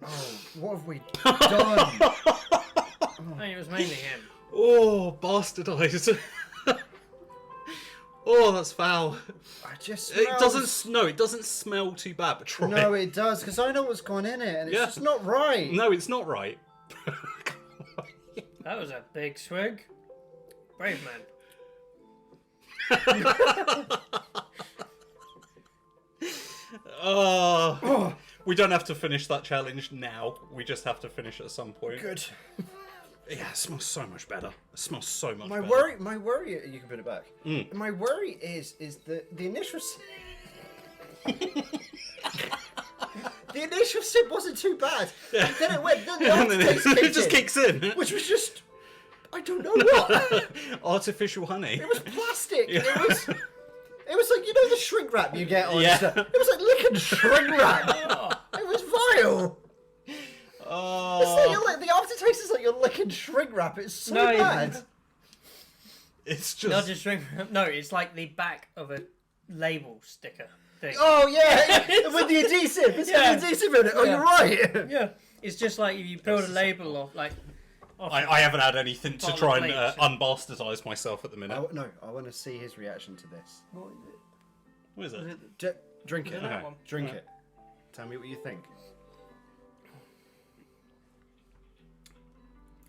Oh, what have we done? I mean, it was mainly him. Oh, bastardized. Oh, that's foul. I just. It smells- it doesn't smell too bad, but try No, it. it does because I know what's gone in it, and it's Yeah. just not right. No, it's not right. That was a big swig. Brave man. Oh, we don't have to finish that challenge now. We just have to finish at some point. Good. Yeah, it smells so much better. It smells so much My better. worry. You can put it back. My worry is the initial. The initial sip wasn't too bad. Yeah. Then it went. Then the And then aftertaste it just kicked kicks in. in, which was just. I don't know what. Artificial honey. It was plastic. Yeah. It was. It was like the shrink wrap you get on. Yeah. Stuff. It was like licking shrink wrap. It was vile. Oh. It's like the aftertaste is like you're licking shrink wrap. It's so No, bad. It's just. Not just drink. No, it's like the back of a label sticker thing. Oh yeah, with the adhesive. It's got Yeah. the adhesive in it. Oh, Yeah. you're right. Yeah, it's just like if you peel the label off, like. Off I haven't had anything to Bottle try of and bleach. unbastardize myself at the minute. I want to see his reaction to this. What is it? Drink it. that Okay. one. Drink it. Tell me what you think.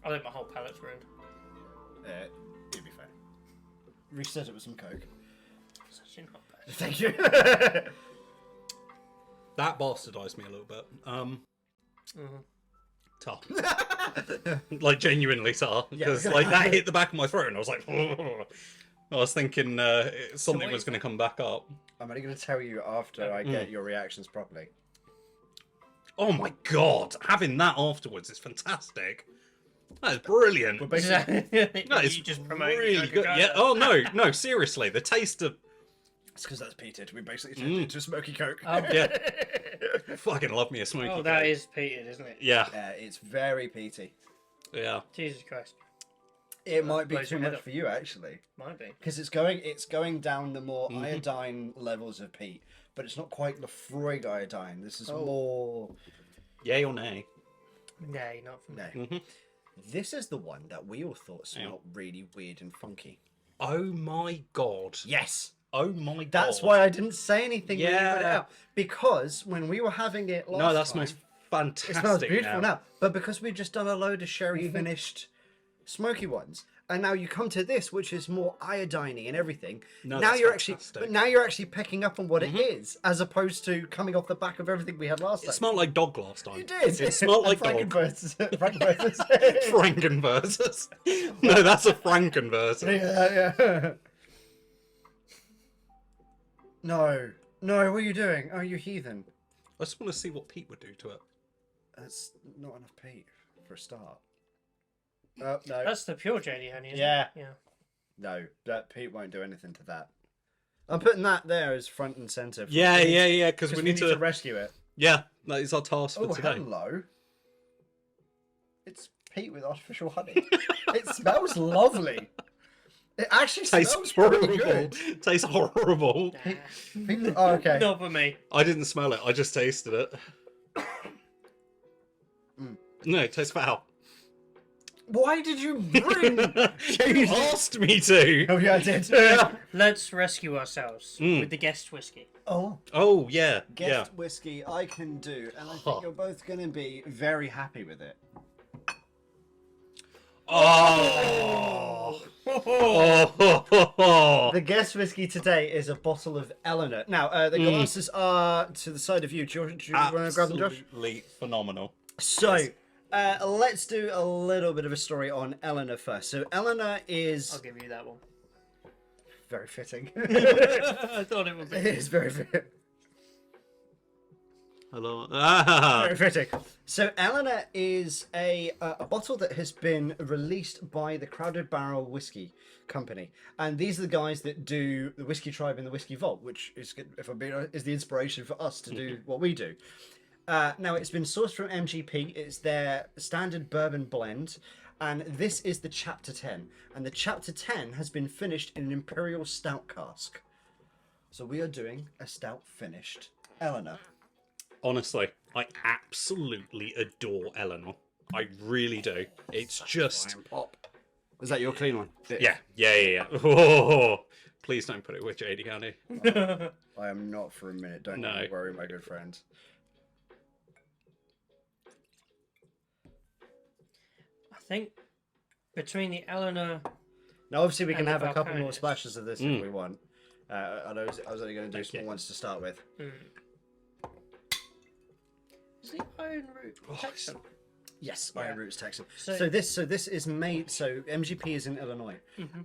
I think my whole palate's ruined. You'll be fine. Reset it with some Coke. It's actually not bad. Thank you. That bastardized me a little bit. tar. Like genuinely tar, because like that hit the back of my throat, and I was like, I was thinking something was going to come back up. I'm only going to tell you after I get your reactions properly. Oh my god, having that afterwards is fantastic. That is brilliant. We're basically, That is you just promoting really good. Coca-Cola. Yeah. Oh no, seriously, the taste of it's because that's peated. We basically turned it into a smoky Coke. Oh, yeah. Fucking love me a smoky. Oh, that Coke. is peated, isn't it? Yeah. It's very peaty. Yeah. Jesus Christ. It might be blows too your head much up. for you, actually. Might be. Because it's going down the more iodine levels of peat, but it's not quite Lefroy iodine. This is more. Yay or nay? Nay, not for me. No. This is the one that we all thought smelled really weird and funky. Oh my god. Yes. Oh my god. That's why I didn't say anything when you put it Yeah. out. Because when we were having it last No, that time, smells fantastic. it smells beautiful now. But because we've just done a load of sherry finished smoky ones, and now you come to this, which is more iodine-y and everything. No, now that's you're fantastic. but now you're actually picking up on what it is, as opposed to coming off the back of everything we had last It time. smelled like dog last time. You did. It smelled like dog. Frankenfurters. Frankenfurters. Frankenversus. No, that's a Frankenversus. Yeah. No, what are you doing? Oh, you heathen. I just want to see what Pete would do to it. That's not enough peat for a start. Oh, no. That's the pure JD honey, isn't Yeah. it? Yeah. No, that peat won't do anything to that. I'm putting that there as front and centre. Yeah, because we need to. rescue it. Yeah, that is our task for Oh, today. hello. It's peat with artificial honey. It smells lovely. It actually Tastes smells pretty horrible. good. Tastes horrible. People, oh, okay. Not for me. I didn't smell it. I just tasted it. No, it tastes foul. Why did you bring? You asked me to. Oh yeah, I did. Let's rescue ourselves with the guest whiskey. Oh, Oh yeah, guest whiskey I can do, and I think Huh. you're both going to be very happy with it. Oh. Oh. The guest whiskey today is a bottle of Eleanor. Now, the glasses are to the side of you. Do you want to grab them, Josh? Absolutely phenomenal. So, let's do a little bit of a story on Eleanor first. So, Eleanor is I'll give you that one. very fitting. I thought it would It be. is very fitting. Hello. Very fitting. So Eleanor is a bottle that has been released by the Crowded Barrel Whiskey Company, and these are the guys that do the Whiskey Tribe and the Whiskey Vault, which is, if I'm being honest, is the inspiration for us to do what we do. Now it's been sourced from MGP. It's their standard bourbon blend, and this is the Chapter 10. And the Chapter 10 has been finished in an Imperial Stout cask. So we are doing a stout finished Eleanor. Honestly, I absolutely adore Eleanor. I really do. It's just Fine pop. Is that your clean one? yeah. Oh, please don't put it with JD County. I am not for a minute. Don't No. you worry, my good friend. I think between the Eleanor. Now, obviously, we can And the have a couple more Valkyries. splashes of this if we want. I was only going to do small you. ones to start with. Is the Iron Root Texan? Yes, Yeah. Iron Roots Texan. So- So this is made. So MGP is in Illinois,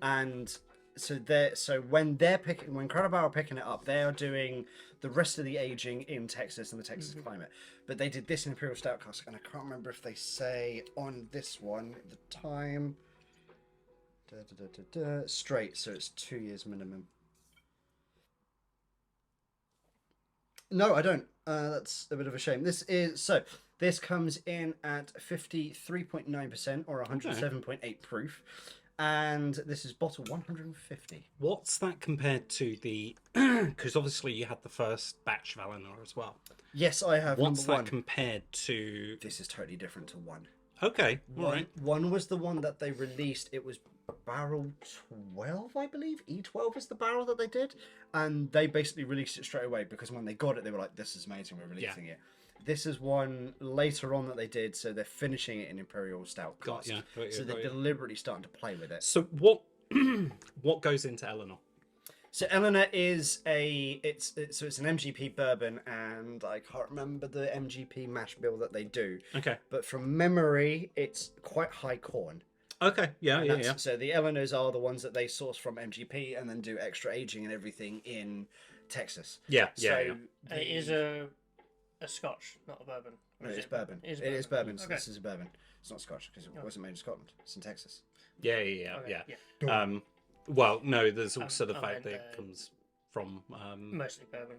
and so when Crowded Barrel are picking it up, they are doing the rest of the aging in Texas and the Texas climate. But they did this in Imperial Stout cask, and I can't remember if they say on this one the time. Straight, so it's 2 years minimum. No, I don't. That's a bit of a shame. This comes in at 53.9% or 107.8 proof, and this is bottle 150. What's that compared to the? Because obviously you had the first batch of Eleanor as well. Yes, I have What's number that one. compared to? This is totally different to one. Okay, all One, right. one was the one that they released. It was barrel 12, I believe. E12 is the barrel that they did. And they basically released it straight away because when they got it, they were like, this is amazing, we're releasing it. This is one later on that they did, so they're finishing it in Imperial Stout Got cask. ya, got ya, So got they're ya. deliberately starting to play with it. So what? What goes into Eleanor? So Eleanor is it's an MGP bourbon, and I can't remember the MGP mash bill that they do. Okay. But from memory, it's quite high corn. Okay. Yeah. And Yeah. that's- Yeah. So the Eleanors are the ones that they source from MGP and then do extra aging and everything in Texas. Yeah. So Yeah. Yeah. It is a Scotch, not a bourbon. Or No, is it's bourbon. It It is bourbon. So Okay. this is a bourbon. It's not Scotch because it wasn't made in Scotland. It's in Texas. Yeah. Yeah. Okay, Yeah. Well, no. There's also the I fact meant, that it comes from. Mostly bourbon.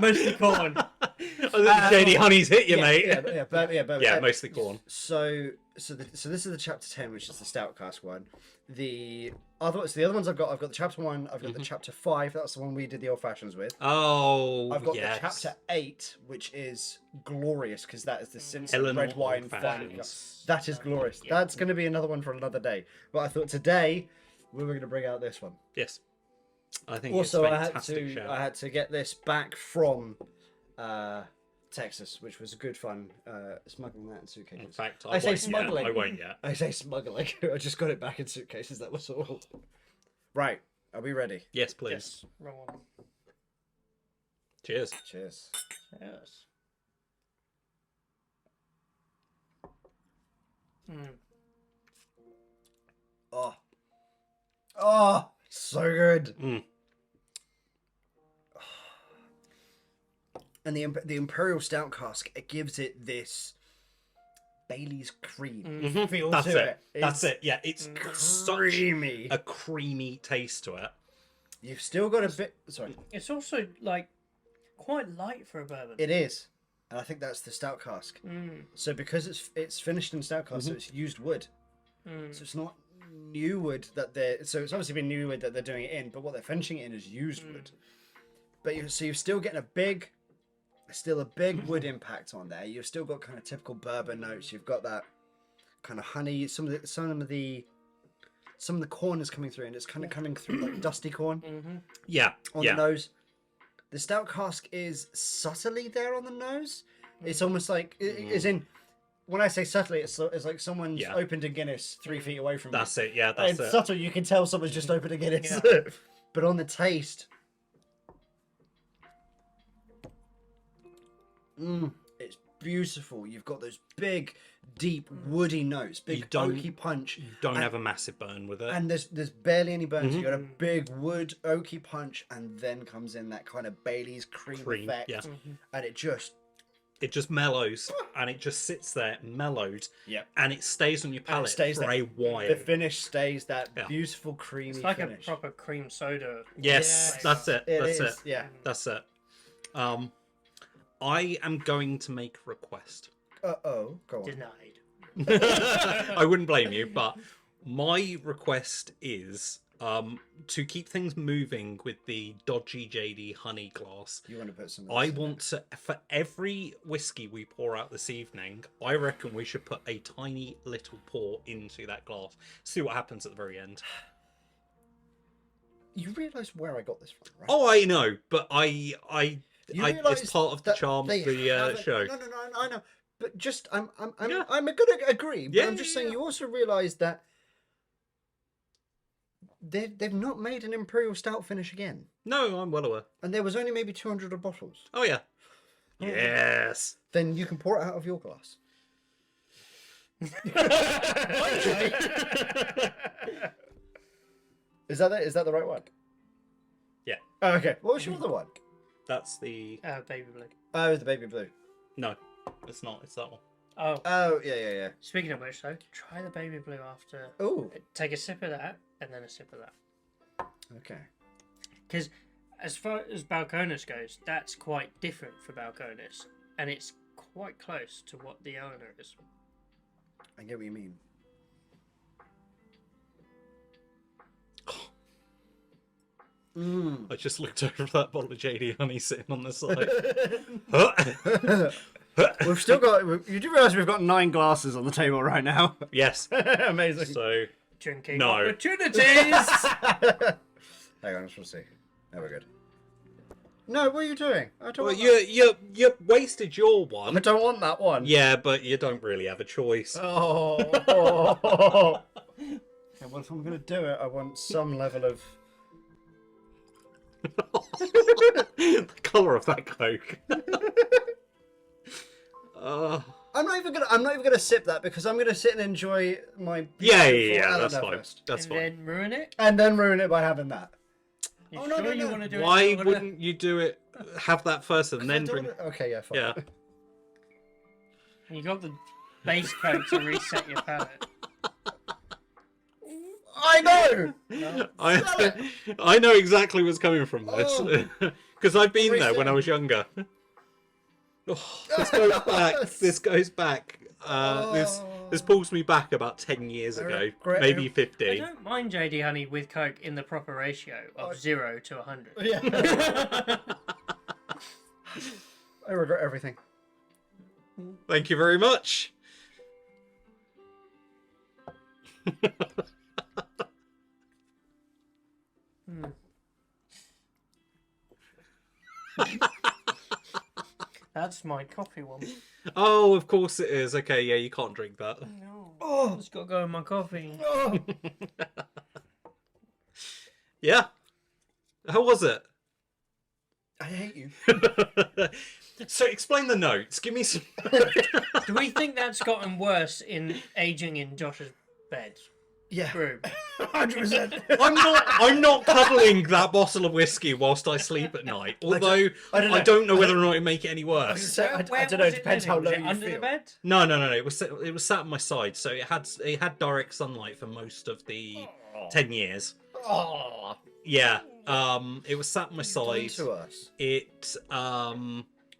Mostly corn. JD Honey's hit you, yeah, mate. Bourbon. Yeah, mostly corn. So this is the chapter 10, which is the stout cask one. The other ones I've got the chapter 1, I've got the chapter 5, that's the one we did the old fashions with. Oh, I've got yes. the chapter 8, which is glorious because that is the Simpson Eleanor red wine Old fun. Fashions. That is glorious. Yeah. That's going to be another one for another day. But I thought today we were going to bring out this one. Yes. I think Also, it's I a had fantastic to shout. I had to get this back from Texas, which was good fun. Smuggling that in suitcases. In fact, I say won't smuggling. Yet. I won't yet. I say smuggling. I just got it back in suitcases. That was all. Right. Are we ready? Yes, please. Yes, wrong one. Cheers. Cheers. Yes. Mm. Oh, so good. Mm. And the Imperial Stout cask, it gives it this Bailey's cream feel That's to it. it. That's it. Yeah, it's such creamy. a creamy taste to it. You've still got a bit. Sorry, It's also like quite light for a bourbon. it is, and I think that's the stout cask. Mm. So because it's finished in stout cask, so it's used wood. So it's not new wood that they're. So it's obviously been new wood that they're doing it in, but what they're finishing it in is used wood. But you're still getting a big wood impact on there. You've still got kind of typical bourbon notes. You've got that kind of honey. Some of the corn is coming through, and it's kind of coming through like dusty corn Yeah. on yeah. the nose. The stout cask is subtly there on the nose. It's almost like as in when I say subtly, it's like someone's Yeah. opened a Guinness 3 feet away from That's you. it. Yeah, that's It's it. subtle. You can tell someone's just opened a Guinness. Yeah. But on the taste, it's beautiful. You've got those big, deep, woody notes, big don't- oaky punch. You don't have a massive burn with it. And there's barely any burns. You got a big wood oaky punch, and then comes in that kind of Bailey's cream effect, yeah. and it just It just mellows, and it just sits there mellowed, Yep. and it stays on your palate stays for there. a while. the finish stays that Yeah. beautiful creamy It's like finish. a proper cream soda. Yes, that's it. That's it. Yeah. That's it. I am going to make a request. Go on. Denied. I wouldn't blame you, but my request is to keep things moving with the dodgy JD honey glass. You want to put some? I want to, for every whiskey we pour out this evening, I reckon we should put a tiny little pour into that glass. See what happens at the very end. You realise where I got this from, right? Oh, I know, but You it's realise part of the that charm of they the haven't- show. No, I know. But just, I'm Yeah. going to agree. But Yeah, I'm just yeah, saying, yeah. you also realise that they've not made an Imperial Stout finish again, No, I'm well aware. and there was only maybe 200 of bottles. Oh yeah. Yes. Then you can pour it out of your glass. Is that it? Is that the right one? Yeah. Oh, okay. What was your other one? That's the Baby blue. Oh, the baby blue. no. It's not. It's that one. Oh, Oh, yeah. speaking of which, though, try the baby blue after. Oh, Take a sip of that, and then a sip of that. okay. Because as far as Balcones goes, that's quite different for Balcones, and it's quite close to what the Eleanor is. I get what you mean. I just looked over at that bottle of JD honey sitting on the side. We've still got. You do realise we've got 9 glasses on the table right now. Yes. Amazing. So Drinking No. opportunities! Hang on, let's see. There we're good. No, what are you doing? I don't. well, Want that. you wasted your I one. don't want that one. Yeah, but you don't really have a choice. Oh. Okay, well, if I'm going to do it, I want some level of... The colour of that Coke. I'm not even gonna sip that because I'm gonna sit and enjoy my Yeah, beautiful that's Eleanor fine. first. That's and fine. then ruin it. And then ruin it by having that. You Oh, sure no, you no. want to do it? Why in order? wouldn't you do it? Have that first and then drink. Okay, yeah, fine. Yeah. You got the base coat to reset your palate. I know. I know exactly what's coming from this because I've been there when I was younger. Oh, this goes back. This goes back. This pulls me back about 10 years ago, maybe I 15. don't mind JD Honey with Coke in the proper ratio of 0 to 100. Yeah. I regret everything. Thank you very much. That's my coffee one. Oh, of course it is. Okay, yeah, you can't drink that. No, Oh, it's got to go in my coffee. oh. Yeah. How was it? I hate you. So explain the notes. Give me some. Do we think that's gotten worse in aging in Josh's bed? Yeah. Room. 100%. I'm not cuddling that bottle of whiskey whilst I sleep at night. Although I don't know whether or not it make it any worse. I don't know. It depends how low you under feel. the bed? No. It was sat on my side, so it had direct sunlight for most of the 10 years. Oh, Yeah. It was sat on my side. to us.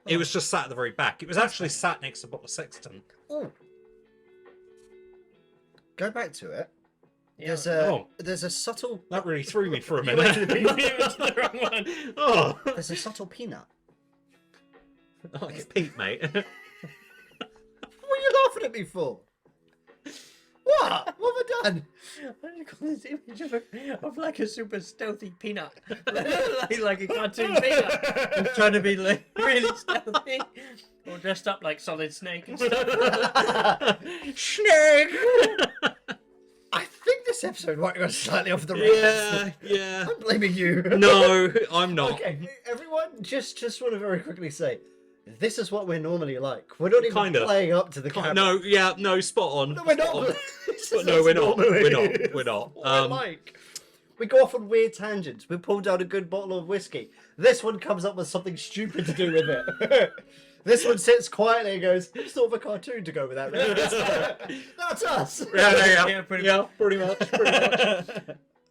It was just sat at the very back. It was actually sat next to a bottle of Sexton. Oh. Go back to it. Yeah. There's a subtle That really threw me for a You went to the minute. peanut. It's the wrong one. Oh, there's a subtle peanut. I get pink, mate. What are you laughing at me for? What? What have I done? I just got this image of like a super stealthy peanut, like a cartoon peanut, who's trying to be like really stealthy, or dressed up like Solid Snake and stuff. Snake. I think this episode might go slightly off the rails. Yeah. I'm blaming you. No, I'm not. Okay, everyone, just want to very quickly say, this is what we're normally like. We're not even Kinda. playing up to the camera. No, spot on. No, we're spot not. on. But no, we're not. We're not. What we're like. We go off on weird tangents. We pull down a good bottle of whiskey. This one comes up with something stupid to do with it. This one sits quietly and goes, sort of a cartoon to go with that. Really. That's us. Yeah, pretty much.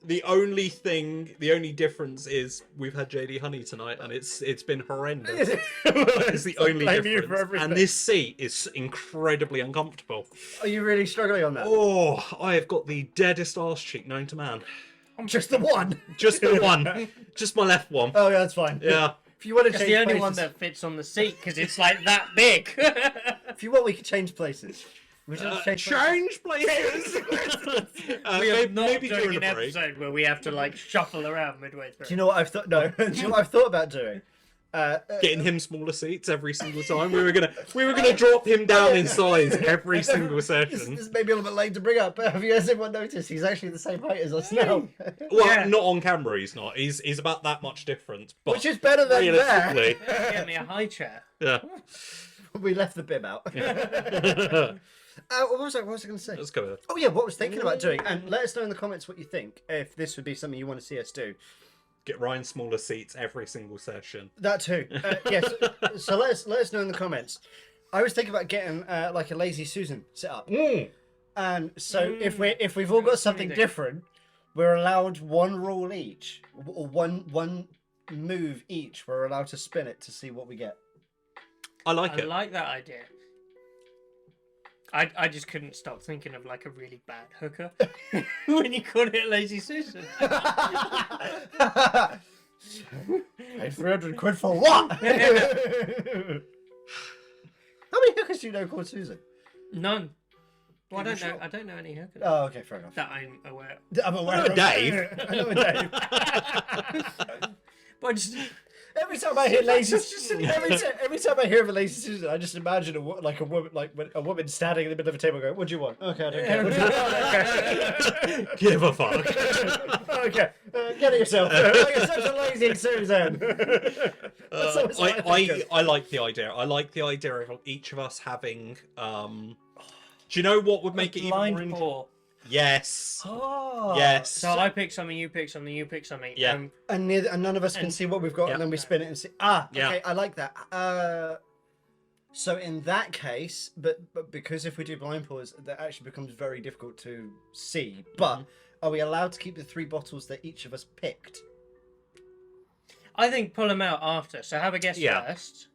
The only difference is we've had JD Honey tonight, and it's been horrendous. It's the only blame you for difference. everything. And this seat is incredibly uncomfortable. Are you really struggling on that? Oh, I have got the deadest arse cheek known to man. Just the one. Just the one. Just my left one. Oh, yeah, that's fine. Yeah. If you want to It's change the only places, one that fits on the seat because it's like that big. if you want, we can change places. We just Change places. We are not maybe doing during an a break. episode where we have to like shuffle around midway through. Do you know what I've thought? No. Do you know what I've thought about doing? Getting him smaller seats every single time. We were gonna drop him down in size every single session. This may be a little bit late to bring up, but have you guys everyone noticed he's actually the same height as us now? Well, Yeah. not on camera. He's not. He's about that much different. But Which is better than that. realistically, Get me a high chair. yeah. We left the bib out. What was I going to say? Let's go with it. Oh yeah, what I was thinking about doing, and let us know in the comments what you think. If this would be something you want to see us do. Get Ryan smaller seats every single session. That too. Yes. So let us know in the comments. I was thinking about getting like a lazy Susan set up, and so if we've all got something different, we're allowed one rule each, or one move each. We're allowed to spin it to see what we get. I like I it. like that idea. I just couldn't stop thinking of like a really bad hooker when you called it Lazy Susan. Hey, 300 quid for what? How many hookers do you know called Susan? None. Well, I Are you don't know. sure? I don't know any hookers Oh, okay, fair enough. that I'm aware of. I'm aware I know of Dave. I know Dave. But I just, Every time I hear lazy, every time I hear of a lazy Susan, I just imagine a woman standing in the middle of a table going, "What do you want?" Okay, I don't care. What do you want? Okay. Give a fuck. Okay, get it yourself. You're such a lazy Susan. I like the idea. I like the idea of each of us having. Do you know what would make it even more blind interesting? pour. Yes. Oh. Yes. So I pick something, you pick something, you pick something. Yeah. And none of us can see what we've got, Yeah. and then we spin it and see. Ah, Yeah. okay, I like that. So in that case, but because if we do blind pours, that actually becomes very difficult to see. But are we allowed to keep the 3 bottles that each of us picked? I think pull them out after. So have a guess Yeah. first.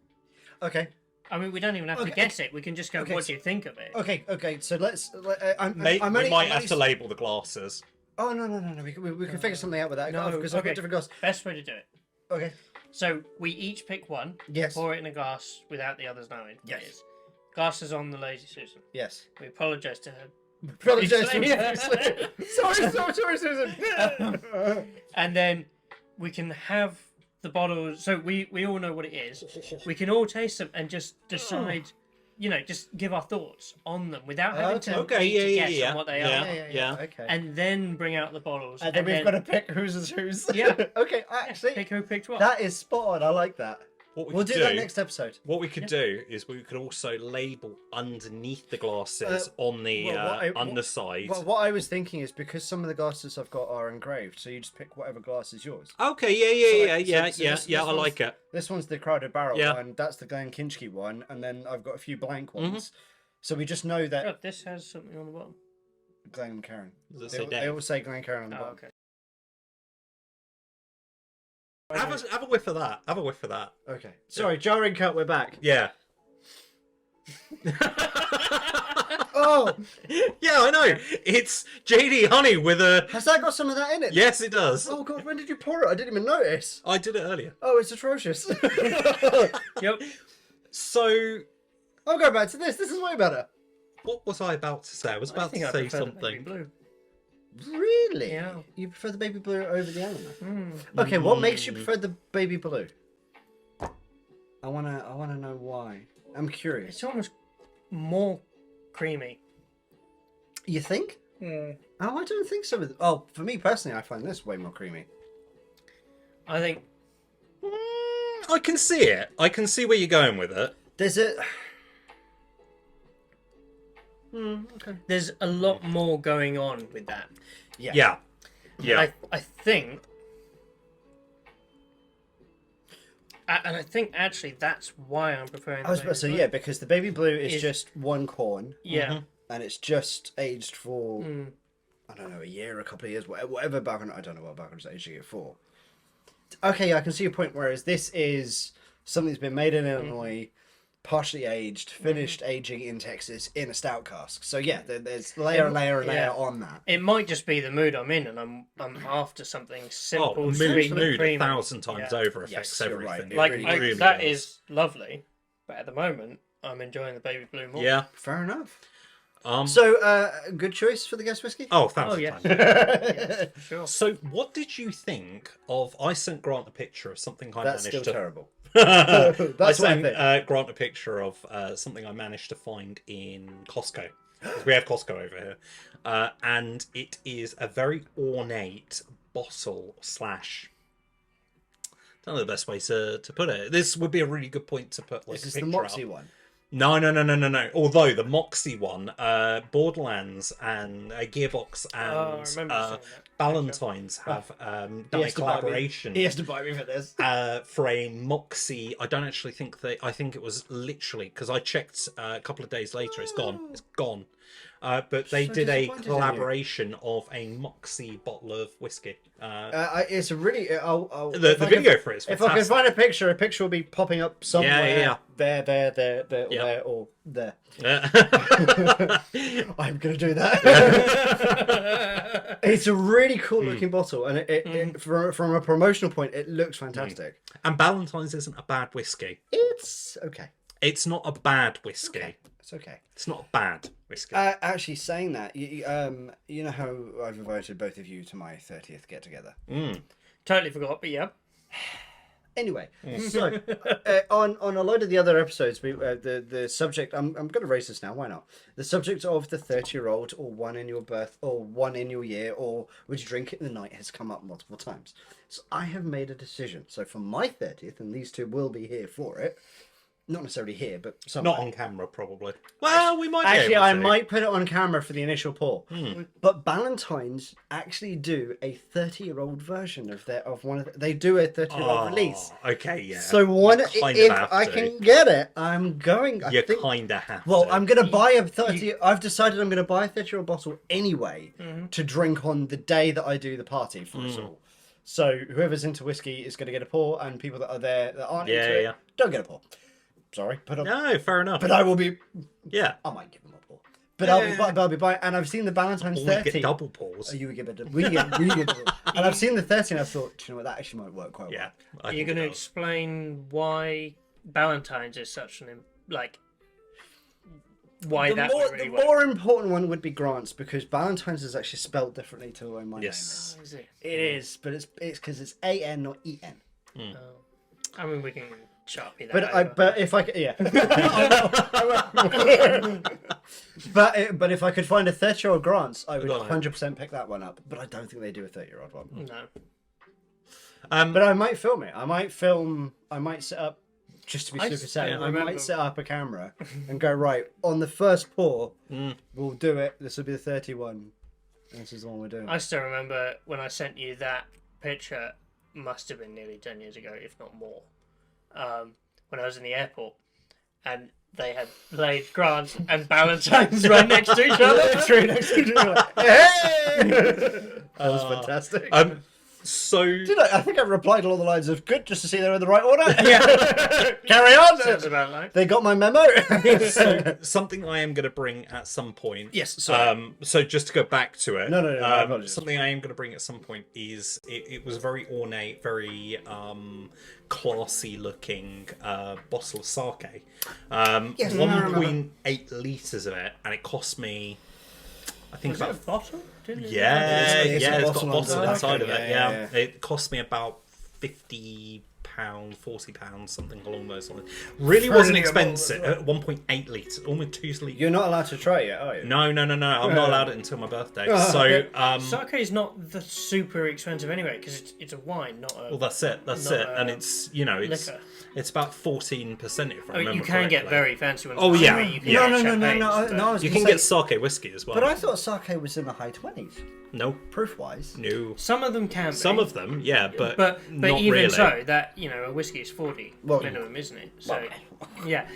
Okay. I mean, we don't even have to Okay. guess it. We can just go, Okay, what so- do you think of it? Okay. So let's. I'm We only, might I'm have only- to label the glasses. Oh no! We can figure something out with that. No, because I've okay. got different glasses. Best way to do it. Okay. So we each pick one, Yes. pour it in a glass without the others knowing. what Yes. it is. Glasses on the lazy Susan. Yes. We apologise to her. Apologise Sorry. sorry, Susan. And then we can have the bottles. So we all know what it is. We can all taste them and just decide, just give our thoughts on them without having to Okay, need to yeah, guess yeah, on what they yeah. are. Yeah. Okay. And then bring out the bottles. And then we've got to pick whose is whose. Yeah. Okay, actually, pick who picked what. that is spot on. I like that. What We'll do that next episode. What we could do is we could also label underneath the glasses on the well, what I- underside. Well, what I was thinking is because some of the glasses I've got are engraved, so you just pick whatever glass is yours. Okay, yeah. I like it. This one's the Crowded Barrel Yeah. one, that's the Glen Kinchke one, and then I've got a few blank Mm-hmm. ones. So we just know that God, this has something on the bottom. Glen Karen. Does it say They Dave? all say Glen Karen on the Oh, bottom. okay. Have a whiff of that. Have a whiff of that. Okay. Sorry, jarring cut. We're back. Yeah. Oh, Yeah, I know. It's JD Honey with a. has that got some of that in it? Yes, it does. Oh God, when did you pour it? I didn't even notice. I did it earlier. Oh, it's atrocious. Yep. So, I'll go back to this. This is way better. what was I about to say? I was I about think to I say prefer the baby something. blue. Really? Yeah. You prefer the baby blue over the animal? Mm. Okay, what makes you prefer the baby blue? I wanna know why. I'm curious. It's almost more creamy. You think? Mm. Oh, I don't think so. Oh, for me personally, I find this way more creamy. I think I can see it. I can see where you're going with it. There's a. Okay. there's a lot more going on with that. Yeah. Yeah. I think. And I think actually that's why I'm preferring. I was about to say, yeah, because the baby blue is Is- just one corn, Yeah. and it's just aged for Mm. I don't know, a year, a couple of years, whatever background. I don't know what background is aging it for. Okay, I can see your point. Whereas this is something that's been made in Illinois, partially aged, finished aging in Texas in a stout cask. So yeah, there's layer, layer, layer Yeah. on that. It might just be the mood I'm in, and I'm after something simple, Oh, sweet, mood creamy. 1,000 times Yeah. over affects Yes, you're right. everything. It Like really, I, really that does. is lovely, but at the moment I'm enjoying the baby blue more. Yeah. Fair enough. So, So, good choice for the guest whiskey. oh, Oh 1,000 yeah. times. Yeah, for sure. So, what did you think of? I sent Grant a picture of something I That's still managed to. terrible. I That's what I sent think. Grant a picture of something I managed to find in Costco. 'Cause we have Costco over here, and it is a very ornate bottle slash. Don't know the best way to put it. This would be a really good point to put like Is a this picture the Moxie up. one? No. Although the Moxie one, Borderlands and Gearbox Oh, I and remember seeing that. Valentine's have done He a has to buy me- collaboration He has to buy me for this. for a Moxie. I don't actually think I think it was literally because I checked a couple of days later. It's gone. It's gone. But they So did a disappointed in you. collaboration of a Moxie bottle of whiskey. It's a really. I'll, The if I video can, for it is if I can fantastic. find a picture will be popping up somewhere. yeah. There, Yeah. there, or there. Yeah. I'm gonna do that. It's a really cool looking bottle, and it from a promotional point, it looks fantastic. And Valentine's isn't a bad whiskey. It's okay. It's not a bad whiskey. It's okay. It's not a bad whiskey. Actually, saying that, you know how I've invited both of you to my 30th get together. Totally forgot, but yeah. Anyway, so on a lot of the other episodes, the subject I'm going to raise this now. Why not? The subject of the 30-year-old or one in your birth or one in your year or would you drink it in the night has come up multiple times. So I have made a decision. So for my 30th, and these two will be here for it. Not necessarily here, but somewhere. Not on camera, probably. Well, we might be Actually, able I to. might put it on camera for the initial pour. But Ballantine's actually do a 30-year-old version of one of they do a 30-year-old release. Okay, yeah. So one, kind if of have I to. can get it, I'm going. You kind of have Well, to. I'm going to buy a 30. I've decided I'm going to buy a 30-year-old bottle anyway to drink on the day that I do the party for us all. So whoever's into whiskey is going to get a pour, and people that are there that aren't into it don't get a pour. Sorry, but No, fair enough. but I will be. Yeah. I might give them a pour, but I'll be buying. And I've seen the Ballantine's Or 30. we get double pours. Oh, you would get a we get and I've seen the 30, and I thought, do you know what, that actually might work quite Yeah. well. Are you going to explain why Ballantine's is such an why that would really The work? more important one would be Grant's, because Ballantine's is actually spelled differently to the way my name is. Oh, is it? It is, but it's because it's A-N, not E-N. Oh. I mean, we can sharpie that. But if I could, yeah. but if I could find a 30-year-old Grant's, I would 100% pick that one up. But I don't think they do a 30-year-old one. No. But I might film it. I might set up, just to be super sad, I remember. might set up a camera and go, right, on the first pour, we'll do it. This will be the 31. And this is the one we're doing. I still remember when I sent you that picture, must have been nearly 10 years ago, if not more, when I was in the airport. And they had laid Grant and Ballantine's right next to each other. Literally next to each other. Like, hey! That was fantastic. So I think I replied along the lines of good, just to see they're in the right order. Carry on. Sounds about right. They got my memo. so something I am going to bring at some point. Yes, sorry. So just to go back to it. No, apologies. something I am going to bring at some point is it was very ornate, very classy looking bottle of sake. Yes, I remember. 1.8 litres of it, and it cost me, I think Was about it a bottle? Didn't it? it's got a bottle inside. inside of it. Okay, Yeah, yeah. it cost me about £50, £40, something along those lines. Really wasn't expensive. 1.8 litres, almost 2 litres. You're not allowed to try it yet, are you? No. I'm not allowed it until my birthday. So, Sake is not the super expensive anyway, because it's a wine, not a. well, that's it. And it's liquor. it's about 14%. If I remember You can get correctly. very fancy ones. Oh, yeah. Anyway, you can Yeah. get No. champagnes, I but- was You gonna can say- get sake whiskey as well. But I thought sake was in the high 20s, no, proof-wise. no. Some of them can be. Some of them, yeah, but not even really. so, that a whiskey is 40 Well, minimum, isn't it? So well, yeah.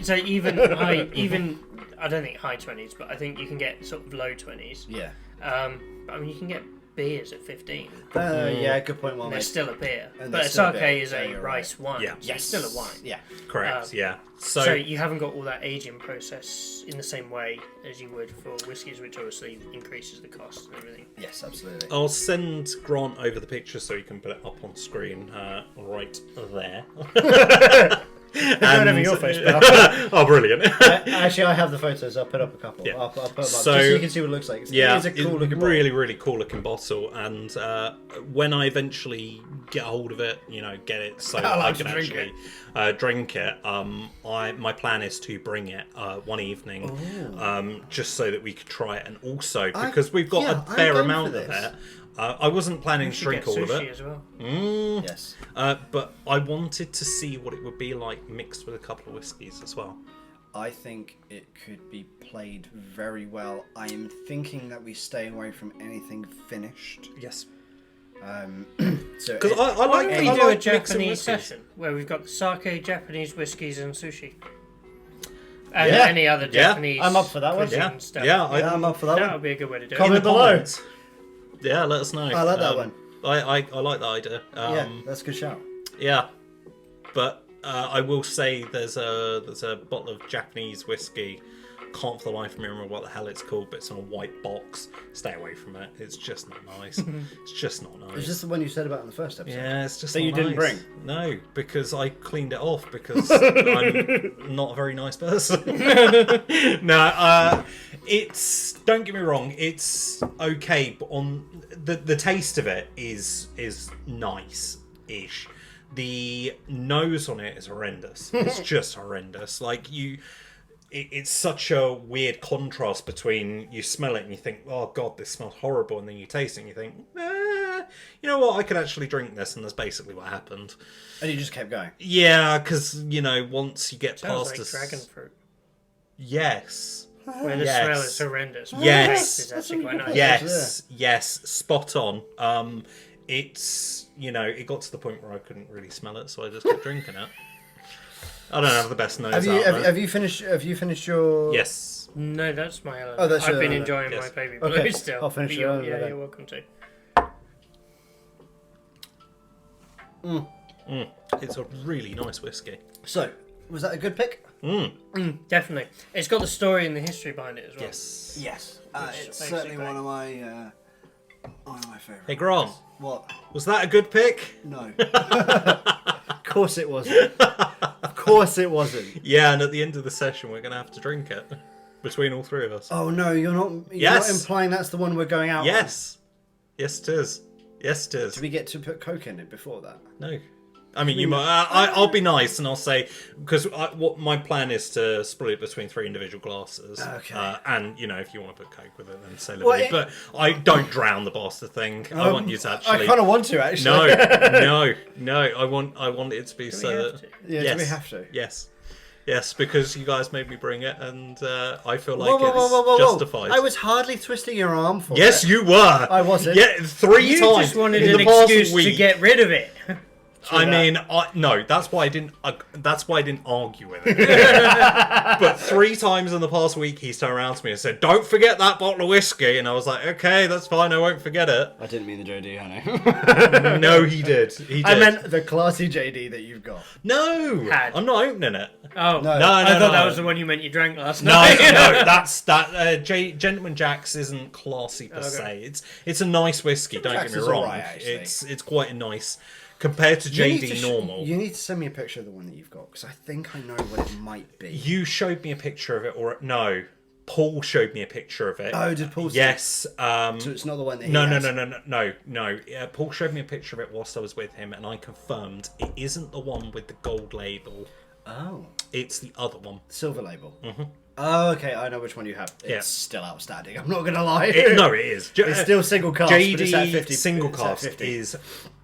So even I don't think high 20s, but I think you can get sort of low 20s. Yeah. But I mean, you can get beers at 15. Yeah, good point. Well, And they're made. still a beer, And but they're a still a sake beer. is Yeah, a you're rice wine. Yeah. So it's still a wine. Yeah. Correct, yeah. So you haven't got all that aging process in the same way as you would for whiskies, which obviously increases the cost and everything. Yes, absolutely. I'll send Grant over the picture so you can put it up on screen right there. Whatever your face, pal. Oh, brilliant. Actually, I have the photos. I'll put up a couple. Yeah. I'll put them up So- just so you can see what it looks like. Yeah, It's a cool looking really, really cool looking bottle. And when I eventually get a hold of it, get it so I'll I have can to drink actually drink it. My plan is to bring it one evening, just so that we could try it, and also because we've got a I'm fair game amount for of this. it. I wasn't planning You to should drink get all of sushi it. as well. Yes. But I wanted to see what it would be like mixed with a couple of whiskies as well. I think it could be played very well. I am thinking that we stay away from anything finished. Yes. So Because I Why like don't we I do a like mixing Japanese whiskies. session where we've got sake, Japanese whiskies, and sushi, and Yeah. any other Yeah. Japanese? I'm up for that one. cuisine Yeah. stuff. Yeah, I'm up for that That one. would be a good way to do Comment it. In the below. comments. Yeah, let us know. I like that one. I like that idea. Yeah, that's a good shout. Yeah, but I will say there's a bottle of Japanese whiskey. Can't for the life of me remember what the hell it's called, but it's in a white box. Stay away from it. It's just not nice. It's just not nice. It's just the one you said about in the first episode. Yeah, it's just That not you didn't nice. bring? No, because I cleaned it off because I'm not a very nice person. No, it's, don't get me wrong, it's okay, but on the taste of it is nice-ish. The nose on it is horrendous. It's just horrendous. Like it's such a weird contrast between you smell it and you think, oh god, this smells horrible, and then you taste it and you think, you know what, I could actually drink this, and that's basically what happened. And you just kept going. Yeah, because once you get Sounds past like dragon fruit. Yes. Where the smell is horrendous. but Yes. the taste is actually quite nice. Yes, spot on. It's it got to the point where I couldn't really smell it, so I just kept drinking it. I don't have the best nose. Have you finished your? Yes. No, that's my element. Oh, that's I've your been element. enjoying Yes. my baby blue Okay, still. I'll finish But it you're, over yeah, then. you're welcome to. It's a really nice whiskey. So, was that a good pick? Definitely. It's got the story and the history behind it as well. Yes. Yes. Which It's makes certainly it great. one of my favourites. Hey, Grant, What? was that a good pick? No. Of course it wasn't. Of course it wasn't. Yeah, and at the end of the session, we're going to have to drink it between all three of us. Oh no, you're not Yes. implying that's the one we're going out on. Yes. Yes, it is. Yes, it is. Do we get to put Coke in it before that? No. I mean, you might. I'll be nice and I'll say, because what my plan is to split it between 3 individual glasses. Okay. And if you want to put Coke with it, then say Well, lovely. But I don't drown the bastard thing. I want you to actually. I kind of want to actually. No. I want it to be so we have that. to? Yeah, Yes. do we have to? Yes, because you guys made me bring it, and I feel like Whoa. it's justified. I was hardly twisting your arm for Yes, it. you were. I wasn't. Yeah, 3 You times just wanted in an the past excuse week. to get rid of it. I mean, no. That's why I didn't. That's why I didn't argue with it. But 3 times in the past week, he's turned around to me and said, "Don't forget that bottle of whiskey." And I was like, "Okay, that's fine. I won't forget it." I didn't mean the JD, honey. No, he did. He did. I meant the classy JD that you've got. no. Had. I'm not opening it. Oh, No. No, I no, thought no. that was the one you meant you drank last No, night. no, that's that. Gentleman Jack's isn't classy per Okay. se. It's a nice whiskey. Don't Jack's get me is wrong. alright, actually. It's quite a nice compared to JD normal. You need to send me a picture of the one that you've got, because I think I know what it might be. You showed me a picture of it, or no? Paul showed me a picture of it. Oh, did Paul? Yes. So it's not the one that he No. has. Paul showed me a picture of it whilst I was with him, and I confirmed it isn't the one with the gold label. Oh, It's the other one. silver label. Mm-hmm. Oh, okay. I know which one you have. It's Yeah. still outstanding. I'm not gonna lie. No, it is. It's still single cast. but it's at JD 50, single it's at cast 50. is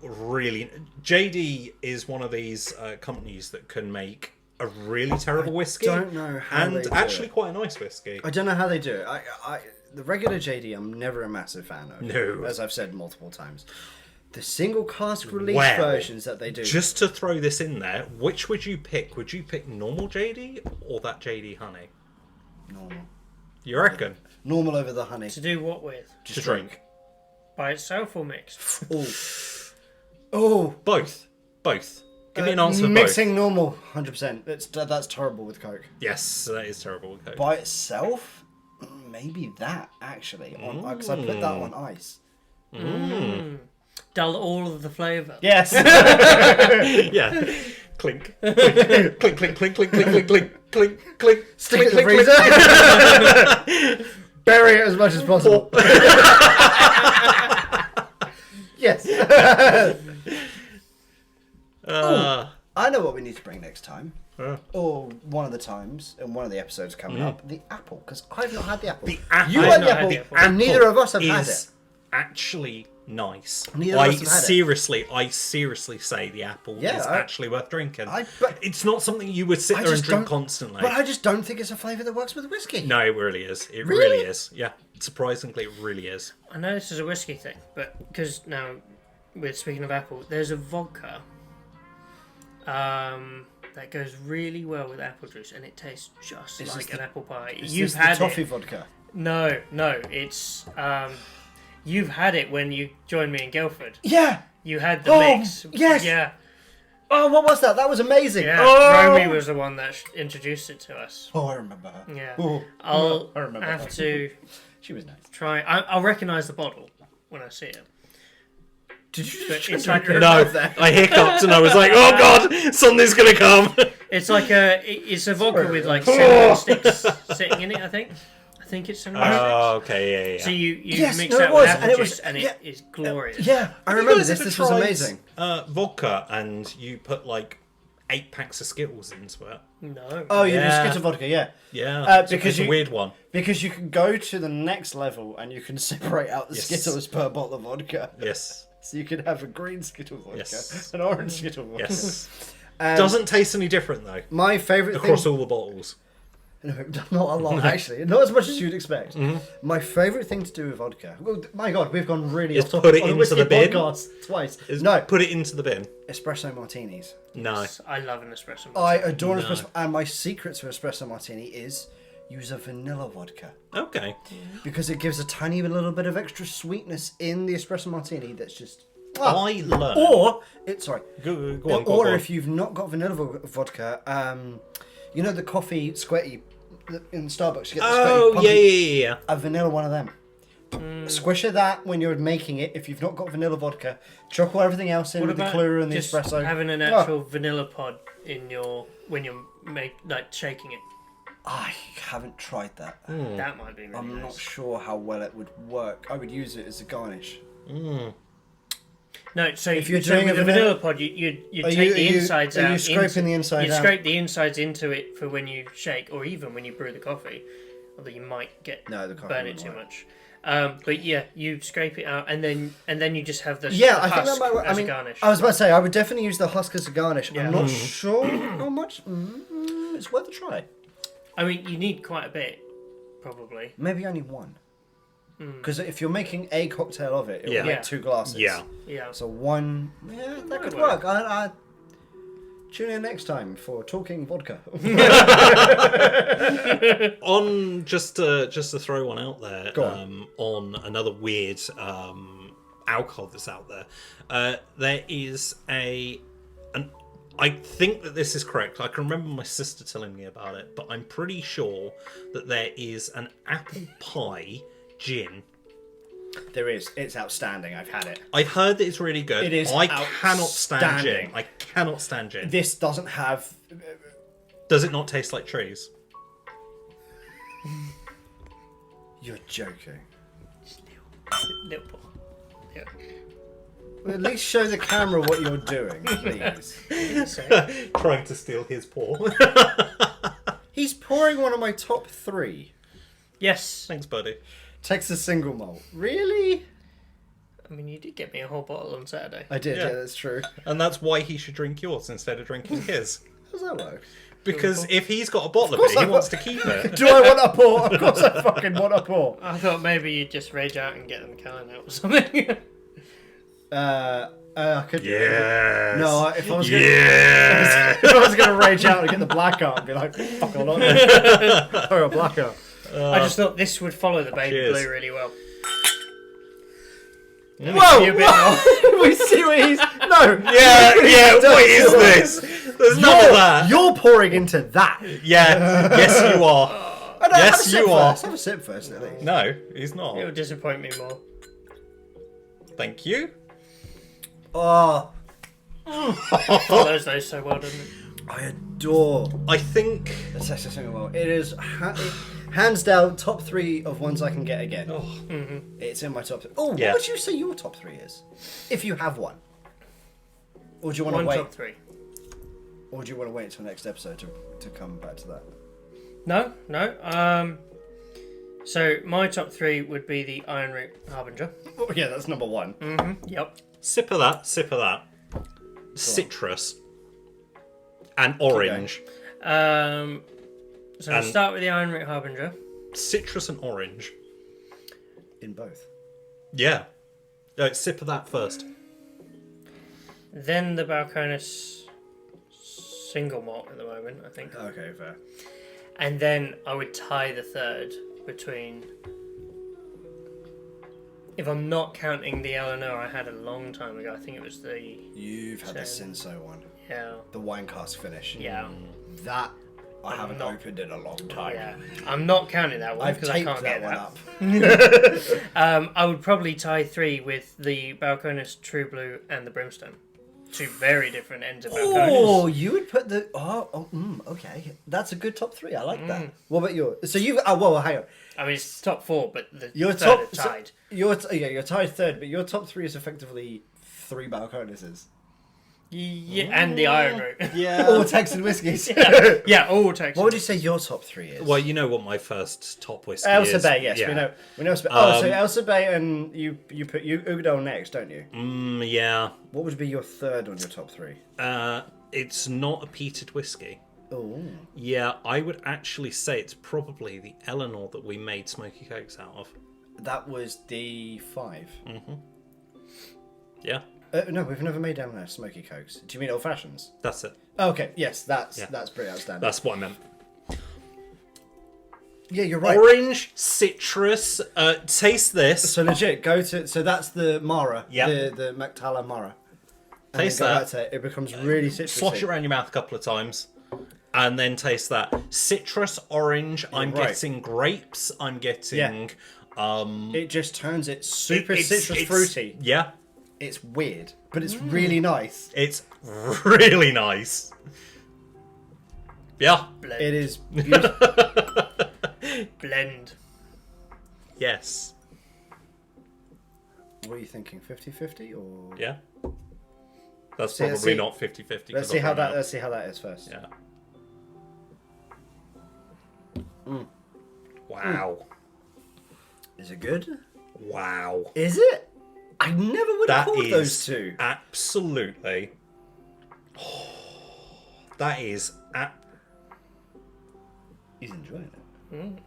really. JD is one of these companies that can make a really terrible whiskey. don't know how and they do actually it. quite a nice whiskey. I don't know how they do it. The regular JD, I'm never a massive fan of. No. As I've said multiple times. The single cask release Well, versions that they do. Just to throw this in there, which would you pick? Would you pick normal JD or that JD honey? normal. You reckon? Normal over the honey. To do what with? To drink. By itself or mixed? Oh. Both. Give me an answer for Mixing normal, 100%. That's terrible with Coke. both. Yes, that is terrible with Coke. By itself, maybe that actually, because I put that on ice. Dull all of the flavour. Yes. Yeah. Clink. Clink, clink, clink, clink, clink, clink, clink, clink, clink. Stick it in the freezer. Bury it as much as possible. Yes. I know what we need to bring next time. Or one of the times, in one of the episodes coming up, the apple, because I've not had the apple. The apple. You I've had not the had apple, the apple. and neither of us have had it. Is actually nice. Neither of us have had it. I seriously say the apple Yeah, is actually worth drinking. but- it's not something you would sit I there and just drink don't- constantly. But I just don't think it's a flavour that works with whiskey. No, it really is. It Really? really is. Yeah, surprisingly, it really is. I know this is a whiskey thing, but because now we're speaking of apple, there's a vodka that goes really well with apple juice, and it tastes just Is like this an apple pie. Is You've this had the toffee it. vodka? No, it's you've had it when you joined me in Guildford. Yeah. You had the Oh, mix. yes! Yeah. Oh, what was that? That was amazing. Yeah. Oh! Romy was the one that introduced it to us. Oh, I remember her. Yeah. Oh, I'll I remember have her. to She was nice. try. I'll recognise the bottle when I see it. Did you But just it's drink like your a- No, mouth there? I hiccuped and I was like, "Oh God, something's gonna come." It's like it's a vodka with like cinnamon sticks sitting in it. I think I think it's cinnamon sticks. Oh, okay, yeah. So you Yes, mix no, that it with was, apple and it juice, was- and yeah. it is glorious. Yeah, I Have you remember guys this. ever This was tried, amazing. Vodka, and you put like 8 packs of Skittles into it. No. Oh, you do Yeah. Skittle vodka, yeah. Yeah, because it's a you- weird one. Because you can go to the next level and you can separate out the Yes. Skittles per bottle of vodka. Yes, So you could have a green Skittle vodka, Yes. an orange Skittle vodka. yes. Um, Doesn't taste any different though my favourite thing... across all the bottles. No, not a lot, actually. Not as much as you'd expect. Mm-hmm. My favourite thing to do with vodka... Well, my God, we've gone really Is off topic put it on a into Whiskey the bin? podcast twice. Is No, put it into the bin. espresso martinis. No. I love an espresso. I martini. adore No. espresso... And my secret to espresso martini is use a vanilla vodka. Okay. Because it gives a tiny little bit of extra sweetness in the espresso martini that's just... Ah. I learned. Or, sorry. Go on, Or go on. if you've not got vanilla vodka, you know the coffee squirty in Starbucks, you get the Oh, squirty yeah, pumpy- a vanilla one of them. Squish of that when you're making it. If you've not got vanilla vodka, chocolate everything else in What with the about Kahlua and the just espresso. having an Oh, actual vanilla pod in your when you're shaking it? I haven't tried that. That might be really I'm nice. not sure how well it would work. I would use it as a garnish. No, so If you're so doing with a a vanilla- vanilla pod, you Are take you- the are you- insides are you out. scraping the inside you out? scrape the insides into it for when you shake, or even when you brew the coffee. Although you might get No, the coffee burn it wouldn't too work. much. But yeah, you scrape it out, and then you just have the Yeah, the I think that husk might work. as I mean, a garnish. I was about to say I would definitely use the husk as a garnish. Yeah. I'm not sure how much. It's worth a try. I mean, you need quite a bit, probably. Maybe only one. Because if you're making a cocktail of it, it Yeah. will make Yeah. 2 glasses. Yeah. Yeah. So one, that Might could work. work. I tune in next time for talking vodka. On just to throw one out there, Go on. on another weird alcohol that's out there, there is I think that this is correct. I can remember my sister telling me about it, but I'm pretty sure that there is an apple pie gin. There is. It's outstanding. I've had it. I've heard that it's really good. It is I cannot stand gin. outstanding. I cannot stand gin. This doesn't have. Does it not taste like trees? You're joking. Little pour. Yeah. Well, at least show the camera what you're doing, please. Trying to steal his pour. He's pouring one of my top 3. Yes. Thanks, buddy. Texas single malt. Really? I mean, you did get me a whole bottle on Saturday. I did. Yeah. Yeah, that's true. And that's why he should drink yours instead of drinking his. How does that work? Because if he's got a bottle of course it, he I wants will. to keep it. Do I want a pour? Of course I fucking want a pour. I thought maybe you'd just rage out and get them can out or something. I could do it. Yes. No, if I was gonna, Yeah. if I was gonna rage out and get the blackout and be like, fuck, I'm not or a blackout. I just thought this would follow the baby Cheers. blue really well. Whoa! See a bit whoa. We see what he's no. Yeah. What is this? There's none of that. You're pouring into that. Yeah. Yes, you are. Oh, no, Yes, have a sip you are. first. Have a sip first, at least. No, he's not. It'll disappoint me more. Thank you. Oh, Follows those so well, doesn't it? I adore I think. the Texas single malt. It is hands down top 3 of ones I can get again. Oh, It's in my top 3. Oh, Yeah. what would you say your top 3 is? If you have one. Or do you want to One wait? top 3. Or do you want to wait until next episode to come back to that? No. So my top 3 would be the Iron Root Harbinger. Oh, yeah, that's number 1. Yep. sip of that. Sip of that. Citrus. And orange. So we'll And- start with the Iron Root Harbinger. Citrus and orange. In both. Yeah. Sip of that first. Then the Balcones single malt at the moment, I think. Okay, fair. And then I would tie the third between... If I'm not counting the Eleanor I had a long time ago, I think it was the... You've had the So- Sinso one. Yeah. The wine cask finish. Yeah. That, I I'm haven't not- opened in a long time. Yeah. I'm not counting that one I've because I taped can't that get one that. up. I would probably tie 3 with the Balcones True Blue and the Brimstone. two very different ends of Oh, Balcones. you would put the okay. That's a good top 3. I like that. What about yours? So you well, hang on. I mean, it's top 4, but the Your third top are tied. you're tied third, but your top 3 is effectively 3 Balconeses. Yeah, and the Iron Root. Yeah. All Texan whiskies. Yeah, all Texas. What would you say your top 3 is? Well, you know what my first top whiskey Elsa is. Bay, yes, Yeah. we know. Elsa Bay. So Elsa Bay, and you put Ugadale next, don't you? Yeah. What would be your third on your top 3? It's not a peated whiskey. Oh, Yeah, I would actually say it's probably the Eleanor that we made Smoky Cokes out of. that was the 5. Yeah, No, we've never made down there smoky cokes. Do you mean old fashions? that's it. Okay, yes, that's Yeah. pretty outstanding. That's what I meant. Yeah, you're right. Orange, citrus. Taste this. So legit, go to. So that's the Mara. Yeah. The Mactala Mara. And Taste then go that. back to it. It becomes really citrusy. Slosh it around your mouth a couple of times. And then taste that. Citrus, orange. I'm right. getting grapes. I'm getting... It just turns it super it's- citrus it's- fruity. Yeah. It's weird, but it's really nice. It's really nice. Yeah. Blend. It is beautiful. Blend. Yes. What are you thinking? 50-50 or? Yeah. That's See- probably see- not 50-50. Let's see how that. Let's see how that is first. Yeah. Wow. Is it good? Wow. Is it? I never would have That called is those two. absolutely. That is. He's enjoying it.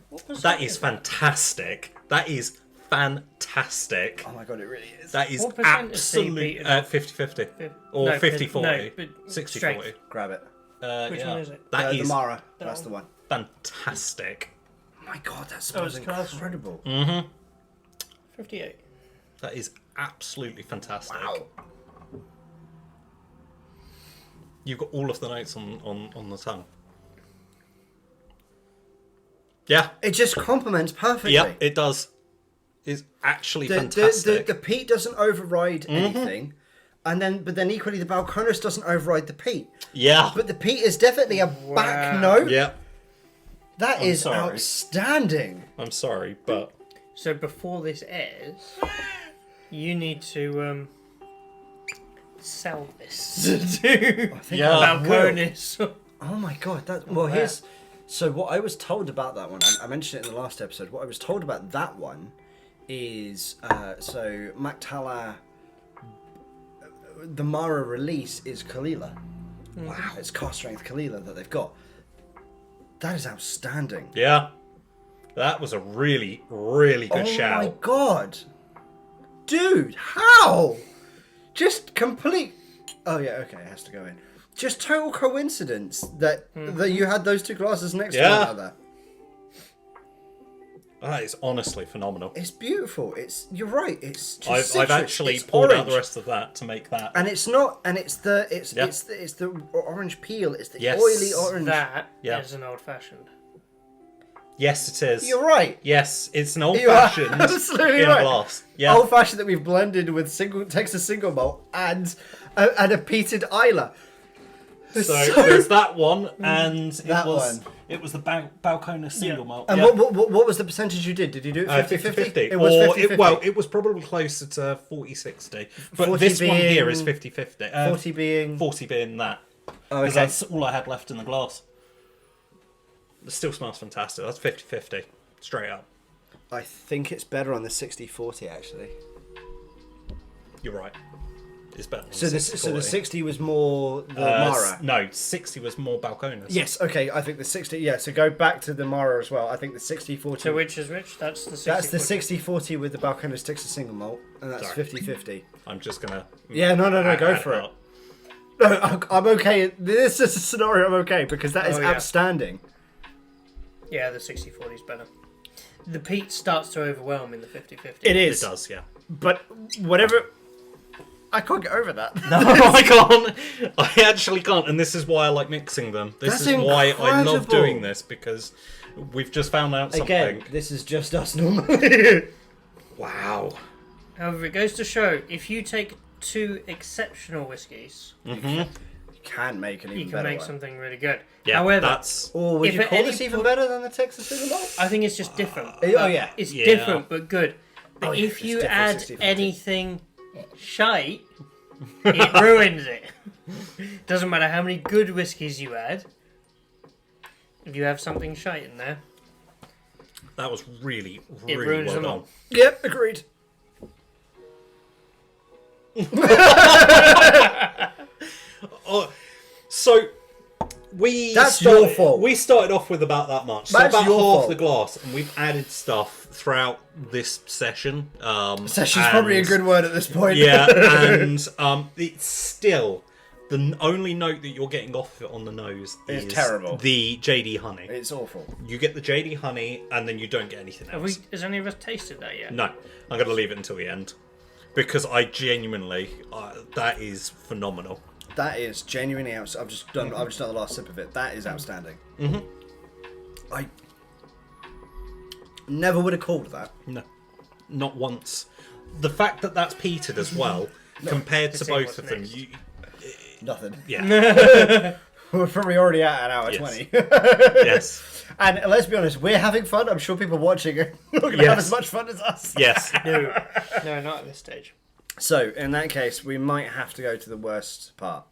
What was That is fantastic. That is fantastic. Oh my god, it really is. That is What percent is absolutely CB? 50-50. Or No, 50-40. no, but 60-40. strength. Grab it. Which yeah. one is it? That The is Mara. That's the one. fantastic. Oh my god, that Oh, smells it's class. incredible. 58. That is absolutely fantastic. Wow. You've got all of the notes on the tongue. Yeah. It just complements perfectly. Yeah, it does. It's actually The fantastic. the peat doesn't override anything, and then equally the Balcones doesn't override the peat. Yeah. But the peat is definitely a back note. Yeah. That is sorry. outstanding. I'm sorry, but So before this airs, you need to sell this to yeah. I will. Balcones. Oh my god, that well Wow. here's so what I was told about that one. I mentioned it in the last episode. What I was told about that one is so Mactala, the Mara release is Kalila. Wow, it's cast strength Kalila that they've got. That is outstanding. Yeah. That was a really, really good shout. Oh my god, dude, how? Just complete. Oh yeah, okay, it has to go in. Just total coincidence that you had those two glasses next to Yeah. one another. That is honestly phenomenal. It's beautiful. You're right. It's just I've citrus. actually It's poured out orange. the rest of that to make that. And it's not. And it's the Yeah. it's the orange peel. It's the Yes. oily orange. That is Yeah. an old fashioned. Yes, it is. You're right. Yes, it's an old You are fashioned absolutely in right. a glass. Yeah. Old fashioned that we've blended with Texas single malt and a peated Isla. So there's that one, and That one. it was the Balcones single malt. And yeah. what was the percentage you did? Did you do it 50-50? 50-50. It was Or 50-50. it was probably closer to 40-60. But 40 this one here being- is 50-50. 40 being 40 being that. Oh, Because okay. that's all I had left in the glass. It still smells fantastic. That's 50-50. Straight up. I think it's better on the 60-40 actually. You're right. It's better than So the 60-40. 60 was more the Mara. No, 60 was more Balcones. Yes, okay, I think the 60, yeah, so go back to the Mara as well. I think the 60-40. So which is which? That's the 60. That's the 60-40 with the Balcones Texas single malt, and that's Sorry. 50-50. I'm just going to... Yeah, no, go for it. No, I'm okay. This is a scenario I'm okay, because that is Oh, yeah. outstanding. Yeah, the 60-40 is better. The peat starts to overwhelm in the 50-50. It It is. does, yeah. But whatever... I can't get over that. No, I can't. I actually can't, and this is why I like mixing them. This That's is why I love incredible. doing this, because we've just found out something. Again, this is just us normally. Wow. However, it goes to show, if you take two exceptional whiskies, You can make an even you can better make one. something really good. Yeah, However, that's Or would If you at call any this even point- better than the Texas Single Malt? I think it's just different. Oh, yeah. It's Yeah. different but good. But Oh, yeah, if it's you different, add 60-40. anything shite, it ruins it. Doesn't matter how many good whiskies you add. If you have something shite in there, that was really, it really ruins well them done. all. Yep, agreed. Oh, so That's your fault. We started off with about that much, so That's about half your fault. the glass, and we've added stuff throughout this session. Session's probably a good word at this point. Yeah, and it's still the only note that you're getting off it on the nose It's is terrible. the JD honey. It's awful. You get the JD honey, and then you don't get anything Have else. has any of us tasted that yet? No, I'm going to leave it until the end because I genuinely that is phenomenal. That is genuinely I've just done the last sip of it. That is outstanding. Mm-hmm. I never would have called that. No, not once. The fact that that's peated as well, compared to see both what's of them, next. Nothing. yeah, We're probably already at an hour Yes. 20. yes, And let's be honest, we're having fun. I'm sure people watching are not going to have Yes. as much fun as us. yes. No, no, not at this stage. So, in that case, we might have to go to the worst part.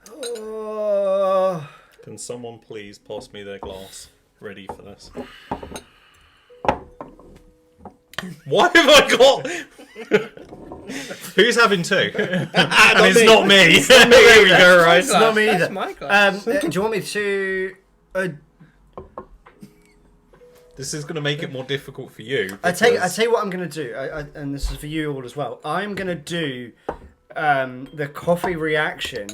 Oh, Can someone please pass me their glass ready for this? What have I got? Who's having two? And it's me. not me. There we go, right? it's not me That's either. my glass. Do you want me to... This is going to make it more difficult for you. I tell because- you what I'm going to do, and this is for you all as well. I'm going to do the coffee reaction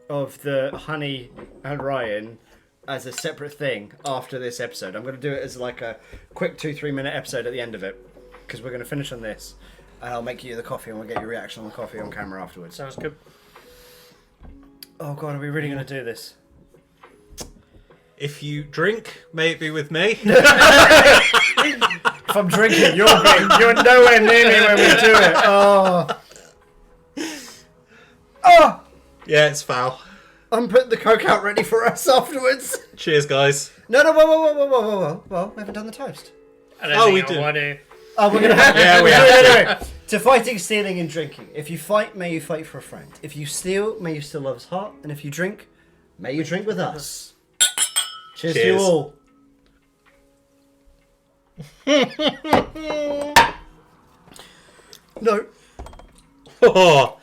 of the honey and Ryan as a separate thing after this episode. I'm going to do it as like a quick 2-3 minute episode at the end of it because we're going to finish on this, and I'll make you the coffee and we'll get your reaction on the coffee on camera afterwards. Sounds good. Oh god, are we really going to do this? If you drink, may it be with me. If I'm drinking, you're nowhere near me when we do it. Oh. Oh! Yeah, it's foul. I'm putting the Coke out ready for us afterwards. Cheers, guys. No, whoa. Well, we haven't done the toast. I don't Oh, think we I do. want to. Oh, we're gonna have Yeah, we have to. To fighting, stealing, and drinking. If you fight, may you fight for a friend. If you steal, may you steal love's heart. And if you drink, may you drink with us. Cheers to you Cheers. all. No. Oh,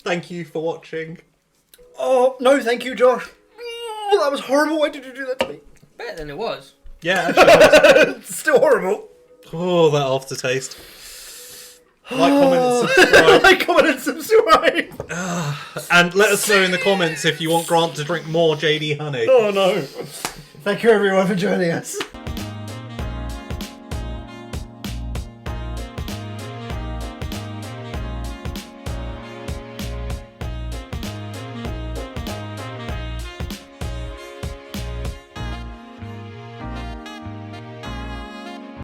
thank you for watching. Oh, no, thank you, Josh. That was horrible. Why did you do that to me? Better than it was. Yeah, actually. It's still horrible. Oh, that aftertaste. Like, comment, and subscribe. Like, comment, and subscribe. And let us know in the comments if you want Grant to drink more JD honey. Oh, no. Thank you, everyone, for joining us.